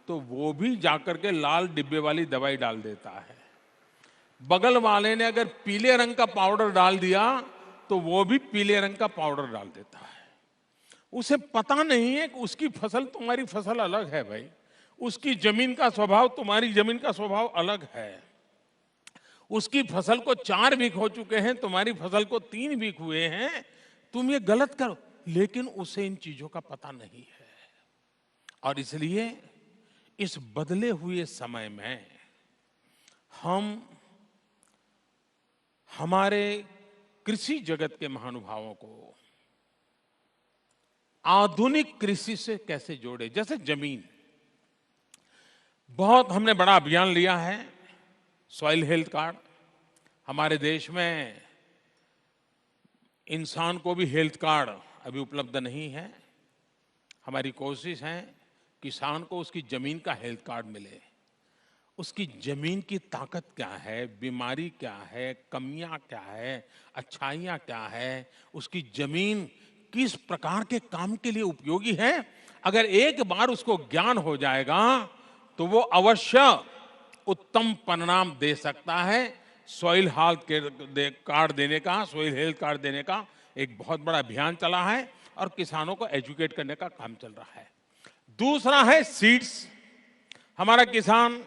तो वो भी जाकर के लाल डिब्बे वाली दवाई डाल देता है। बगल वाले ने अगर पीले रंग का पाउडर डाल दिया तो वो भी पीले रंग का पाउडर डाल देता है। उसे पता नहीं है कि उसकी फसल तुम्हारी फसल अलग है भाई। उसकी जमीन का स्वभाव तुम्हारी जमीन का स्वभाव अलग है। उसकी फसल को 4 वीक हो चुके हैं, तुम्हारी फसल को 3 वीक हुए हैं। तुम ये गलत करो, लेकिन उसे इन चीजों का पता नहीं है। और इसलिए इस बदले हुए समय में हम हमारे कृषि जगत के महानुभावों को आधुनिक कृषि से कैसे जोड़े। जैसे जमीन, बहुत हमने बड़ा अभियान लिया है, सॉइल हेल्थ कार्ड। हमारे देश में इंसान को भी हेल्थ कार्ड अभी उपलब्ध नहीं है। हमारी कोशिश है किसान को उसकी जमीन का हेल्थ कार्ड मिले। उसकी जमीन की ताकत क्या है, बीमारी क्या है, कमियां क्या है, अच्छाइयां क्या है, उसकी जमीन किस प्रकार के काम के लिए उपयोगी है। अगर एक बार उसको ज्ञान हो जाएगा तो वो अवश्य उत्तम परिणाम दे सकता है। सॉइल हेल्थ कार्ड देने का, सॉइल हेल्थ कार्ड देने का एक बहुत बड़ा अभियान चला है और किसानों को एजुकेट करने का काम चल रहा है। दूसरा है सीड्स। हमारा किसान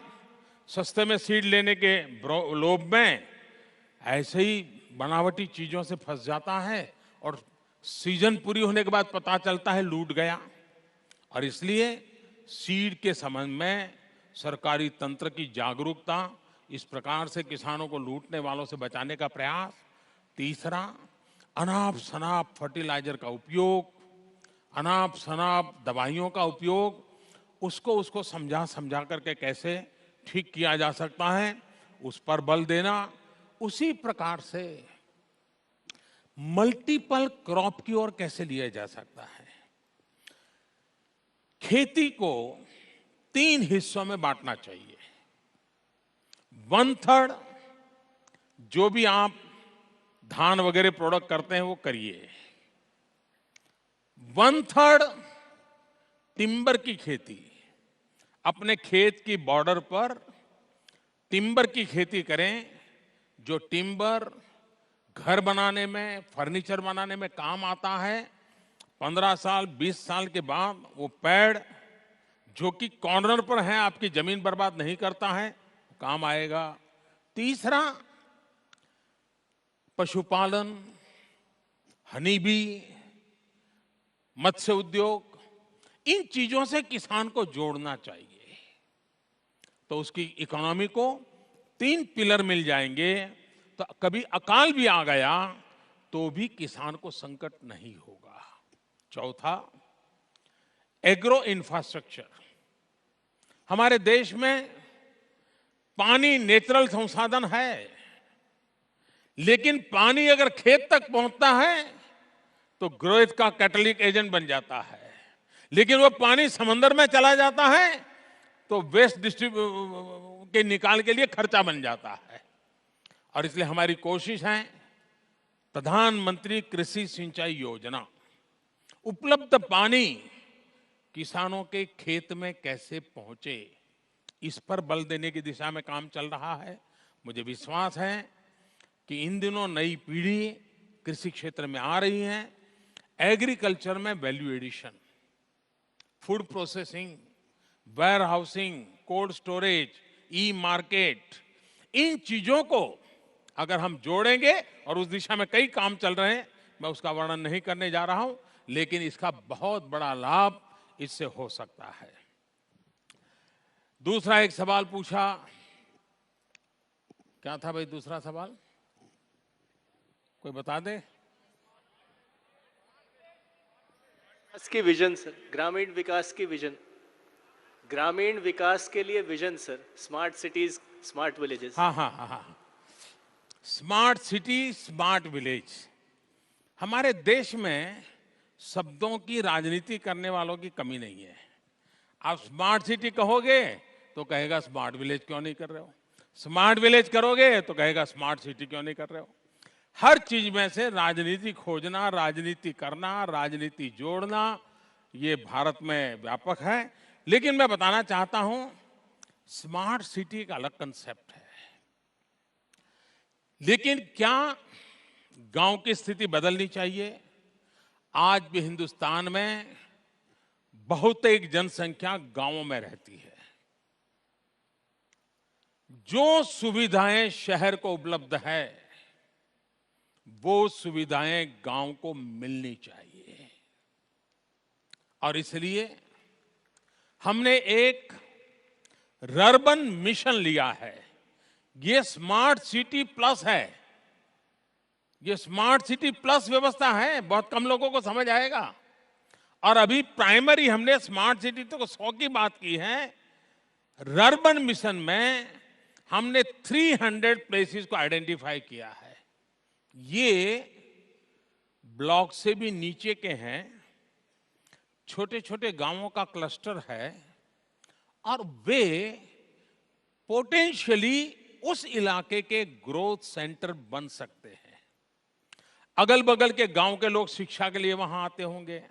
सस्ते में सीड लेने के लोभ में ऐसे ही बनावटी चीजों से फंस जाता है और सीजन पूरी होने के बाद पता चलता है लूट गया। और इसलिए सीड के संबंध में सरकारी तंत्र की जागरूकता, इस प्रकार से किसानों को लूटने वालों से बचाने का प्रयास। तीसरा, अनाप शनाप फर्टिलाइजर का उपयोग, अनाप शनाप दवाइयों का उपयोग, उसको समझा करके कैसे ठीक किया जा सकता है, उस पर बल देना। उसी प्रकार से मल्टीपल क्रॉप की ओर कैसे लिया जा सकता है। खेती को 3 हिस्सों में बांटना चाहिए। 1/3 जो भी आप धान वगैरह प्रोडक्ट करते हैं वो करिए। 1/3 टिम्बर की खेती, अपने खेत की बॉर्डर पर टिम्बर की खेती करें, जो टिम्बर घर बनाने में, फर्नीचर बनाने में काम आता है। 15 साल 20 साल के बाद वो पेड़ जो कि कॉर्नर पर है, आपकी जमीन बर्बाद नहीं करता है, काम आएगा। तीसरा, पशुपालन, हनी बी, मत्स्य उद्योग, इन चीजों से किसान को जोड़ना चाहिए। तो उसकी इकोनॉमी को 3 पिलर मिल जाएंगे, तो कभी अकाल भी आ गया तो भी किसान को संकट नहीं होगा। चौथा, एग्रो इंफ्रास्ट्रक्चर। हमारे देश में पानी नेचुरल संसाधन है, लेकिन पानी अगर खेत तक पहुंचता है तो ग्रोथ का कैटलिक एजेंट बन जाता है। लेकिन वो पानी समंदर में चला जाता है तो वेस्ट के निकाल के लिए खर्चा बन जाता है। और इसलिए हमारी कोशिश है, प्रधानमंत्री कृषि सिंचाई योजना, उपलब्ध पानी किसानों के खेत में कैसे पहुंचे, इस पर बल देने की दिशा में काम चल रहा है। मुझे विश्वास है कि इन दिनों नई पीढ़ी कृषि क्षेत्र में आ रही है। एग्रीकल्चर में value addition, food processing, warehousing, cold storage, e market, इन चीजों को अगर हम जोड़ेंगे, और उस दिशा में कई काम चल रहे हैं, मैं उसका वर्णन नहीं करने जा रहा हूं, लेकिन इसका बहुत बड़ा लाभ इससे हो सकता है। दूसरा एक सवाल पूछा, क्या था भाई दूसरा सवाल, कोई बता दे। विकास की विजन सर, ग्रामीण विकास की विजन, ग्रामीण विकास के लिए vision sir, smart cities, smart villages. हाँ। Smart city, smart village. हमारे देश में शब्दों की राजनीति करने वालों की कमी नहीं है। आप स्मार्ट सिटी कहोगे तो कहेगा स्मार्ट विलेज क्यों नहीं कर रहे हो, स्मार्ट विलेज करोगे तो कहेगा स्मार्ट सिटी क्यों नहीं कर रहे हो। हर चीज में से राजनीति खोजना, राजनीति करना, राजनीति जोड़ना, ये भारत में व्यापक है। लेकिन मैं बताना चाहता हूं, स्मार्ट सिटी का अलग कंसेप्ट है, लेकिन क्या गांव की स्थिति बदलनी चाहिए। आज भी हिंदुस्तान में बहुतेक जनसंख्या गांवों में रहती है। जो सुविधाएं शहर को उपलब्ध है, वो सुविधाएं गांव को मिलनी चाहिए। और इसलिए हमने एक रर्बन मिशन लिया है। ये स्मार्ट सिटी प्लस है, ये स्मार्ट सिटी प्लस व्यवस्था है, बहुत कम लोगों को समझ आएगा। और अभी प्राइमरी हमने स्मार्ट सिटी तो 100 की बात की है, रर्बन मिशन में हमने 300 प्लेसेस को आइडेंटिफाई किया है। ये ब्लॉक से भी नीचे के हैं, छोटे छोटे गांवों का क्लस्टर है, और वे पोटेंशियली उस इलाके के ग्रोथ सेंटर बन सकते हैं। अगल बगल के गांव के लोग शिक्षा के लिए वहां आते होंगे,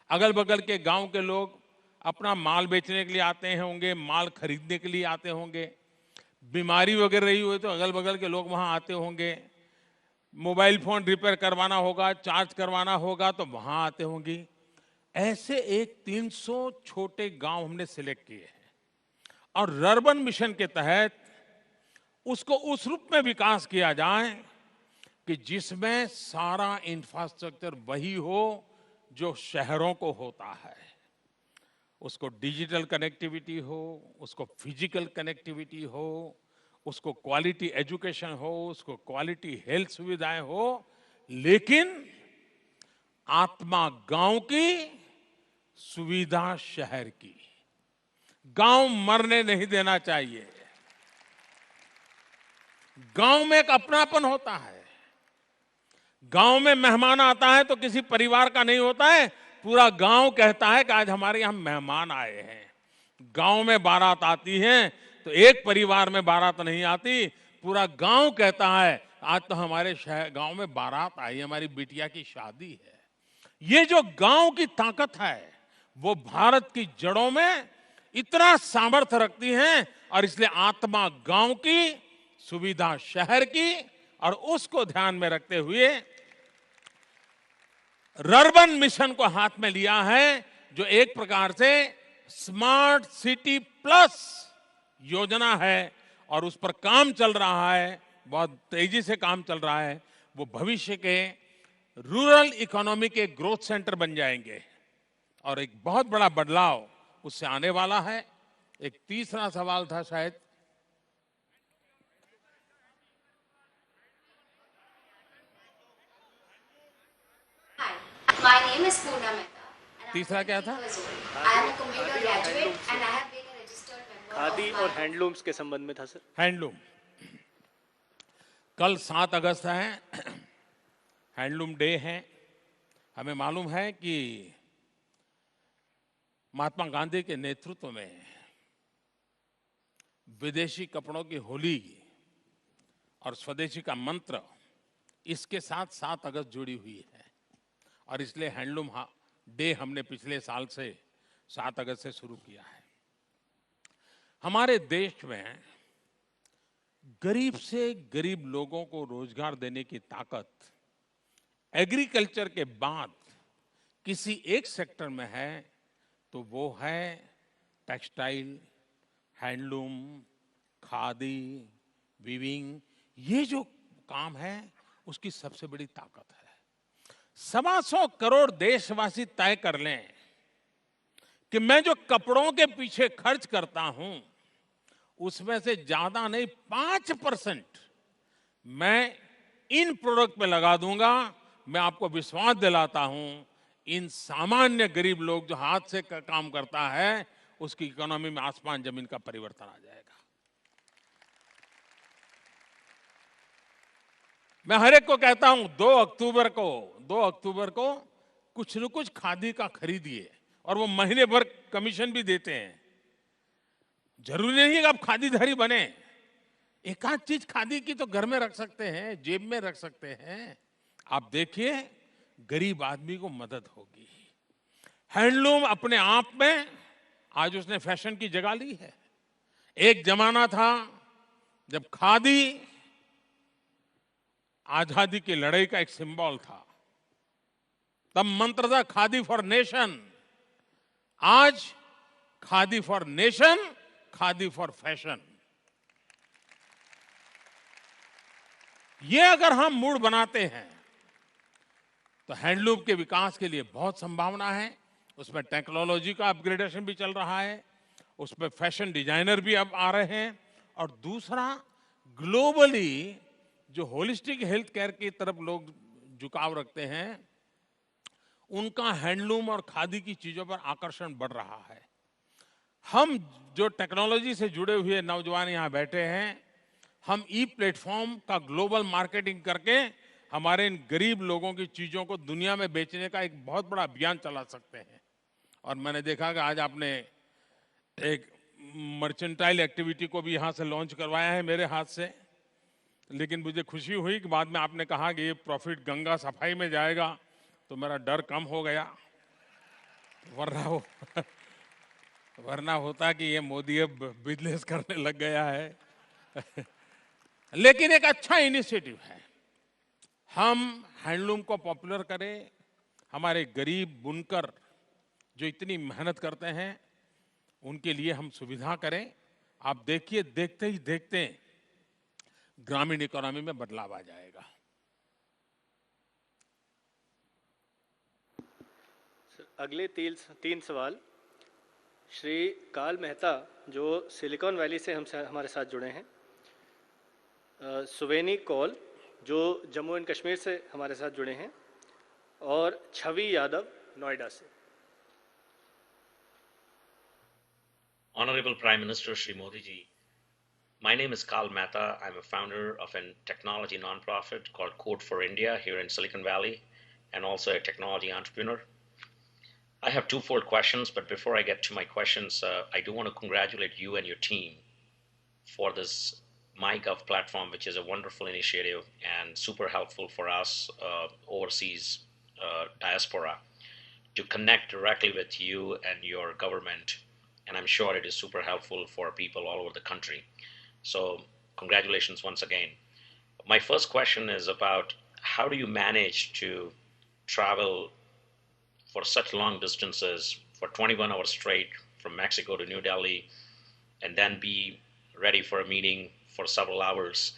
अगल बगल के गांव के लोग अपना माल बेचने के लिए आते होंगे, माल खरीदने के लिए आते होंगे, बीमारी वगैरह रही हुई तो अगल बगल के लोग वहां आते होंगे, मोबाइल फोन रिपेयर करवाना होगा, चार्ज करवाना होगा तो वहां आते होंगे। ऐसे एक 300 छोटे गांव हमने सिलेक्ट किए हैं, और रर्बन मिशन के तहत उसको उस रूप में विकास किया जाए कि जिसमें सारा इंफ्रास्ट्रक्चर वही हो जो शहरों को होता है। उसको डिजिटल कनेक्टिविटी हो, उसको फिजिकल कनेक्टिविटी हो, उसको क्वालिटी एजुकेशन हो, उसको क्वालिटी हेल्थ सुविधाएं हो, लेकिन आत्मा गांव की, सुविधा शहर की। गांव मरने नहीं देना चाहिए। गांव में एक अपनापन होता है। गांव में मेहमान आता है तो किसी परिवार का नहीं होता है, पूरा गांव कहता है कि आज हमारे यहां मेहमान आए हैं। गांव में बारात आती है तो एक परिवार में बारात नहीं आती, पूरा गांव कहता है आज तो हमारे शहर गांव में बारात आई, हमारी बिटिया की शादी है। ये जो गांव की ताकत है वो भारत की जड़ों में इतना सामर्थ्य रखती है, और इसलिए आत्मा गांव की, सुविधा शहर की, और उसको ध्यान में रखते हुए रर्बन मिशन को हाथ में लिया है, जो एक प्रकार से स्मार्ट सिटी प्लस योजना है, और उस पर काम चल रहा है, बहुत तेजी से काम चल रहा है। वो भविष्य के रूरल इकोनॉमी के ग्रोथ सेंटर बन जाएंगे, और एक बहुत बड़ा बदलाव उससे आने वाला है। एक तीसरा सवाल था शायद, Hi, my name is Poorna Mehta. And I'm तीसरा क्या था? 20 years old. I am a computer graduate and I have been a registered member khadi of और my हैंडलूम्स के संबंध में था सर। हैंडलूम। कल 7 अगस्त है, हैंडलूम डे है। हमें मालूम है कि महात्मा गांधी के नेतृत्व में विदेशी कपड़ों की होली और स्वदेशी का मंत्र इसके साथ 7 अगस्त जुड़ी हुई है, और इसलिए हैंडलूम डे हमने पिछले साल से 7 अगस्त से शुरू किया है। हमारे देश में गरीब से गरीब लोगों को रोजगार देने की ताकत एग्रीकल्चर के बाद किसी एक सेक्टर में है तो वो है टेक्सटाइल, हैंडलूम, खादी, वीविंग। ये जो काम है उसकी सबसे बड़ी ताकत है। 125 करोड़ देशवासी तय कर लें कि मैं जो कपड़ों के पीछे खर्च करता हूं उसमें से ज्यादा नहीं 5% मैं इन प्रोडक्ट पे लगा दूंगा। मैं आपको विश्वास दिलाता हूं, इन सामान्य गरीब लोग जो हाथ से काम करता है उसकी इकोनॉमी में आसमान जमीन का परिवर्तन आ जाएगा। मैं हर एक को कहता हूं 2 अक्टूबर को कुछ न कुछ खादी का खरीदिए, और वो महीने भर कमीशन भी देते हैं। जरूरी नहीं है कि आप खादीधारी बने, एक आध चीज खादी की तो घर में रख सकते हैं, जेब में रख सकते हैं। आप देखिए गरीब आदमी को मदद होगी। हैंडलूम अपने आप में आज उसने फैशन की जगह ली है। एक जमाना था जब खादी आजादी की लड़ाई का एक सिंबल था, तब मंत्र था खादी फॉर नेशन। आज khadi for nation, khadi for fashion. ये अगर हम मूड बनाते हैं तो हैंडलूम के विकास के लिए बहुत संभावना है। उसमें टेक्नोलॉजी का अपग्रेडेशन भी चल रहा है, उसमें फैशन डिजाइनर भी अब आ रहे हैं, और दूसरा ग्लोबली जो होलिस्टिक हेल्थ केयर की तरफ लोग झुकाव रखते हैं उनका हैंडलूम और खादी की चीजों पर आकर्षण बढ़ रहा है। हम जो टेक्नोलॉजी से जुड़े हुए नौजवान यहाँ बैठे हैं, हम ई प्लेटफॉर्म का ग्लोबल मार्केटिंग करके हमारे इन गरीब लोगों की चीजों को दुनिया में बेचने का एक बहुत बड़ा अभियान चला सकते हैं। और मैंने देखा कि आज आपने एक मर्चेंटाइल एक्टिविटी को भी यहाँ से लॉन्च करवाया है मेरे हाथ से, लेकिन मुझे खुशी हुई कि बाद में आपने कहा कि ये प्रॉफिट गंगा सफाई में जाएगा, तो मेरा डर कम हो गया। वरना होता कि ये मोदी अब बिजनेस करने लग गया है। लेकिन एक अच्छा इनिशिएटिव है। हम हैंडलूम को पॉपुलर करें, हमारे गरीब बुनकर जो इतनी मेहनत करते हैं उनके लिए हम सुविधा करें। आप देखिए, देखते ही देखते ग्रामीण इकोनॉमी में बदलाव आ जाएगा। अगले तीन सवाल श्री काल मेहता जो सिलिकॉन वैली से हमारे साथ जुड़े हैं, सुवेनी कौल जो जम्मू एंड कश्मीर से हमारे साथ जुड़े हैं, और छवि यादव नोएडा से। Honorable Prime Minister Shri Modi ji, my name is Kal Mehta. I'm a founder of a technology nonprofit called Code for India here in Silicon Valley, and also a technology entrepreneur. I have twofold questions, but before I get to my questions, I do want to congratulate you and your team for this MyGov platform, which is a wonderful initiative and super helpful for us overseas diaspora to connect directly with you and your government. And I'm sure it is super helpful for people all over the country. So congratulations once again. My first question is about how do you manage to travel for such long distances for 21 hours straight from Mexico to New Delhi, and then be ready for a meeting for several hours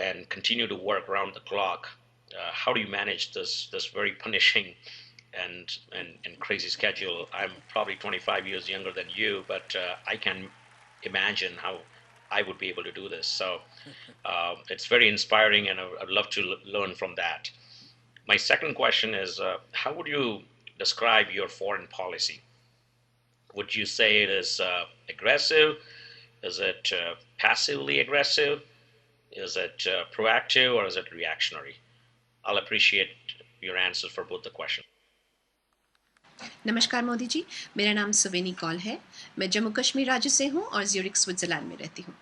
and continue to work around the clock? How do you manage this very punishing and crazy schedule? I'm probably 25 years younger than you, but I can imagine how I would be able to do this. So it's very inspiring, and I'd love to learn from that. My second question is, how would you describe your foreign policy? Would you say it is aggressive? Is it passively aggressive? Is it proactive, or is it reactionary? I'll appreciate your answers for both the questions. नमस्कार मोदी जी, मेरा नाम सुवेनी कौल है। मैं जम्मू कश्मीर राज्य से हूँ और ज्यूरिख स्विट्ज़रलैंड में रहती हूँ।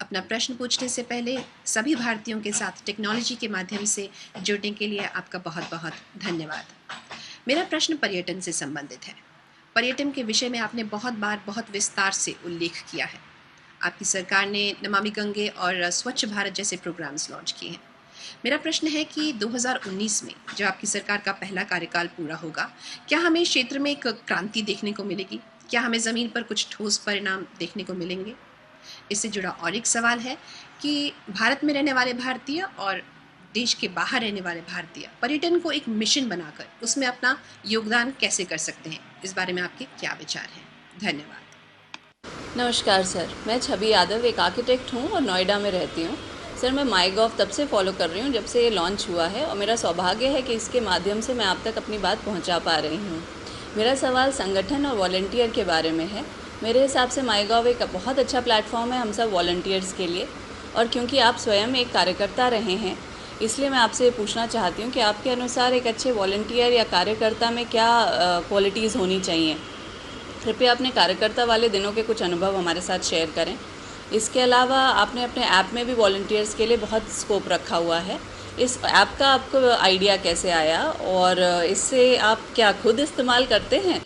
अपना प्रश्न पूछने से पहले सभी भारतीयों के साथ टेक्नोलॉजी के माध्यम से जुड़ने के लिए आपका बहुत बहुत धन्यवाद। मेरा प्रश्न पर्यटन से संबंधित है। पर्यटन के विषय में आपने बहुत बार बहुत विस्तार से उल्लेख किया है। आपकी सरकार ने नमामि गंगे और स्वच्छ भारत जैसे प्रोग्राम्स लॉन्च किए हैं। मेरा प्रश्न है कि 2019 में जब आपकी सरकार का पहला कार्यकाल पूरा होगा, क्या हमें इस क्षेत्र में एक क्रांति देखने को मिलेगी? क्या हमें ज़मीन पर कुछ ठोस परिणाम देखने को मिलेंगे? इससे जुड़ा और एक सवाल है कि भारत में रहने वाले भारतीय और देश के बाहर रहने वाले भारतीय पर्यटन को एक मिशन बनाकर उसमें अपना योगदान कैसे कर सकते हैं? इस बारे में आपके क्या विचार हैं? धन्यवाद। नमस्कार सर, मैं छवि यादव एक आर्किटेक्ट हूँ और नोएडा में रहती हूँ। सर, मैं माईगॉव तब से फॉलो कर रही हूँ जब से ये लॉन्च हुआ है, और मेरा सौभाग्य है कि इसके माध्यम से मैं आप तक अपनी बात पहुँचा पा रही हूँ। मेरा सवाल संगठन और वॉलंटियर के बारे में है। मेरे हिसाब से माईगॉव एक बहुत अच्छा प्लेटफॉर्म है हम सब वॉलंटियर्स के लिए, और क्योंकि आप स्वयं एक कार्यकर्ता रहे हैं, इसलिए मैं आपसे पूछना चाहती हूँ कि आपके अनुसार एक अच्छे वॉलंटियर या कार्यकर्ता में क्या क्वालिटीज़ होनी चाहिए। कृपया अपने कार्यकर्ता वाले दिनों के कुछ अनुभव हमारे साथ शेयर करें। इसके अलावा आपने अपने ऐप में भी वॉलंटियर्स के लिए बहुत स्कोप रखा हुआ है। इस ऐप का आपको आइडिया कैसे आया, और इससे आप क्या खुद इस्तेमाल करते हैं?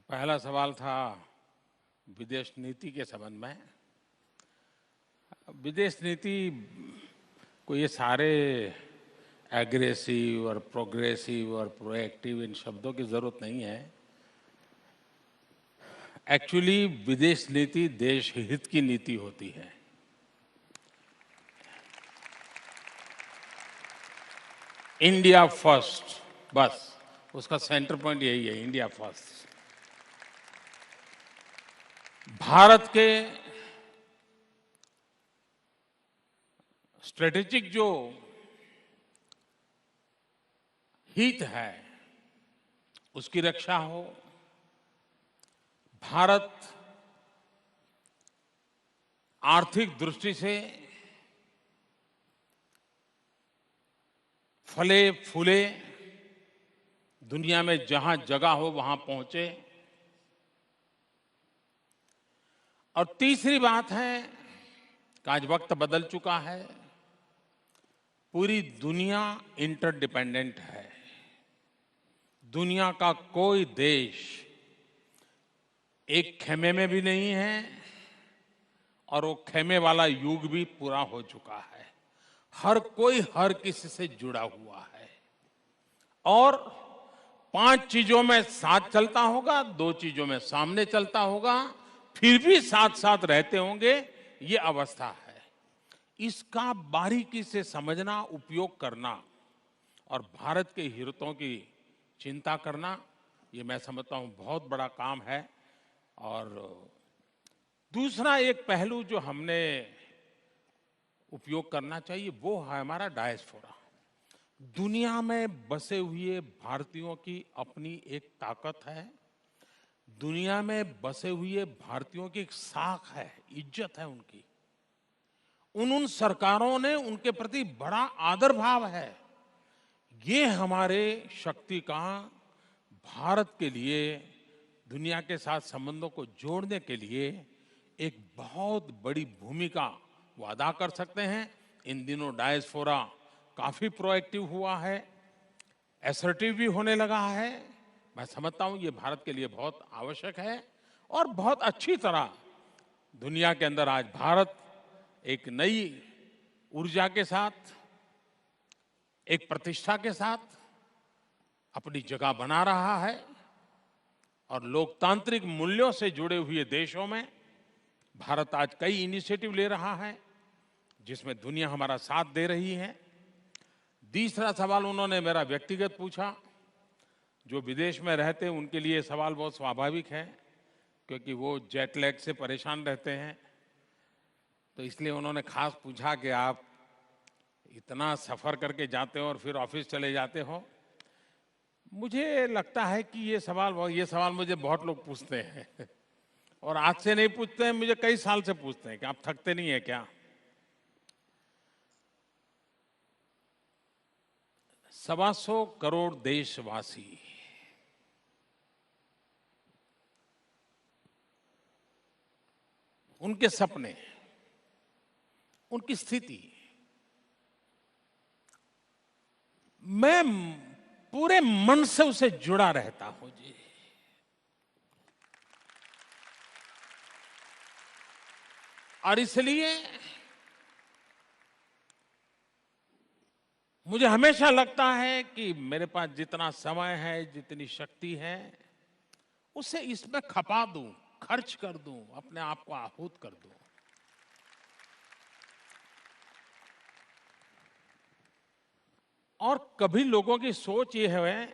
पहला सवाल था विदेश नीति के संबंध में। विदेश नीति को ये सारे एग्रेसिव और प्रोग्रेसिव और प्रोएक्टिव इन शब्दों की ज़रूरत नहीं है। एक्चुअली विदेश नीति देश हित की नीति होती है। इंडिया फर्स्ट, बस उसका सेंटर पॉइंट यही है, इंडिया फर्स्ट। भारत के स्ट्रेटेजिक जो हित है उसकी रक्षा हो। भारत आर्थिक दृष्टि से फले फूले, दुनिया में जहां जगह हो वहां पहुंचे। और तीसरी बात है कि आज वक्त बदल चुका है, पूरी दुनिया इंटरडिपेंडेंट है। दुनिया का कोई देश एक खेमे में भी नहीं है, और वो खेमे वाला युग भी पूरा हो चुका है। हर कोई हर किसी से जुड़ा हुआ है, और 5 चीजों में साथ चलता होगा, 2 चीजों में सामने चलता होगा, फिर भी साथ साथ रहते होंगे, ये अवस्था है। इसका बारीकी से समझना, उपयोग करना और भारत के हितों की चिंता करना, ये मैं समझता हूँ बहुत बड़ा काम है। और दूसरा एक पहलू जो हमने उपयोग करना चाहिए वो है हमारा डायस्पोरा। दुनिया में बसे हुए भारतीयों की अपनी एक ताकत है, दुनिया में बसे हुए भारतीयों की एक साख है, इज्जत है उनकी। उन सरकारों ने उनके प्रति बड़ा आदर भाव है। ये हमारे शक्ति का भारत के लिए दुनिया के साथ संबंधों को जोड़ने के लिए एक बहुत बड़ी भूमिका वो अदा कर सकते हैं। इन दिनों डायस्पोरा काफी प्रोएक्टिव हुआ है, असर्टिव भी होने लगा है। मैं समझता हूं ये भारत के लिए बहुत आवश्यक है और बहुत अच्छी तरह दुनिया के अंदर आज भारत एक नई ऊर्जा के साथ, एक प्रतिष्ठा के साथ अपनी जगह बना रहा है। और लोकतांत्रिक मूल्यों से जुड़े हुए देशों में भारत आज कई इनिशिएटिव ले रहा है जिसमें दुनिया हमारा साथ दे रही है। तीसरा सवाल उन्होंने मेरा व्यक्तिगत पूछा। जो विदेश में रहते हैं उनके लिए सवाल बहुत स्वाभाविक है क्योंकि वो जेट लैग से परेशान रहते हैं। तो इसलिए उन्होंने खास पूछा कि आप इतना सफ़र करके जाते हो और फिर ऑफिस चले जाते हो। मुझे लगता है कि ये सवाल मुझे बहुत लोग पूछते हैं और आज से नहीं पूछते हैं, मुझे कई साल से पूछते हैं कि आप थकते नहीं है क्या। 125 करोड़ देशवासी उनके सपने, उनकी स्थिति, मैं पूरे मन से उसे जुड़ा रहता हूं जी। और इसलिए मुझे हमेशा लगता है कि मेरे पास जितना समय है, जितनी शक्ति है, उसे इसमें खपा दूं, खर्च कर दूं, अपने आप को आहूत कर दूं। और कभी लोगों की सोच ये है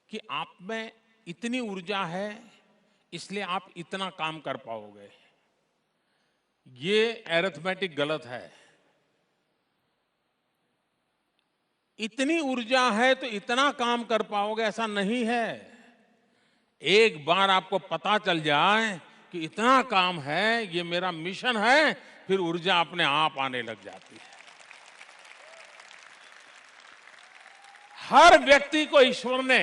कि आप में इतनी ऊर्जा है इसलिए आप इतना काम कर पाओगे। ये अरिथमेटिक गलत है। इतनी ऊर्जा है तो इतना काम कर पाओगे ऐसा नहीं है। एक बार आपको पता चल जाए कि इतना काम है, ये मेरा मिशन है, फिर ऊर्जा अपने आप आने लग जाती है। हर व्यक्ति को ईश्वर ने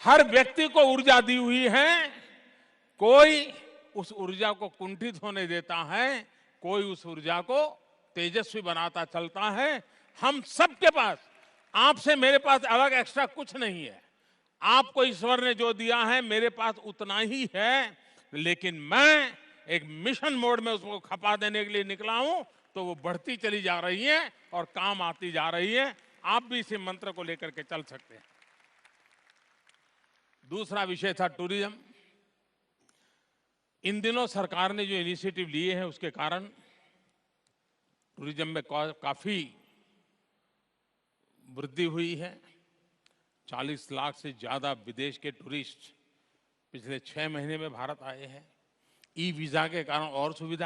हर व्यक्ति को ऊर्जा दी हुई है। कोई उस ऊर्जा को कुंठित होने देता है, कोई उस ऊर्जा को तेजस्वी बनाता चलता है। हम सबके पास, आपसे मेरे पास अलग एक्स्ट्रा कुछ नहीं है। आपको ईश्वर ने जो दिया है मेरे पास उतना ही है, लेकिन मैं एक मिशन मोड में उसको खपा देने के लिए निकला हूं तो वो बढ़ती चली जा रही है और काम आती जा रही है। आप भी इसी मंत्र को लेकर के चल सकते हैं। दूसरा विषय था टूरिज्म। इन दिनों सरकार ने जो इनिशिएटिव लिए हैं उसके कारण टूरिज्म में काफी वृद्धि हुई है। 40 लाख से ज्यादा विदेश के टूरिस्ट पिछले 6 महीने में भारत आए हैं। ई वीजा के कारण और सुविधा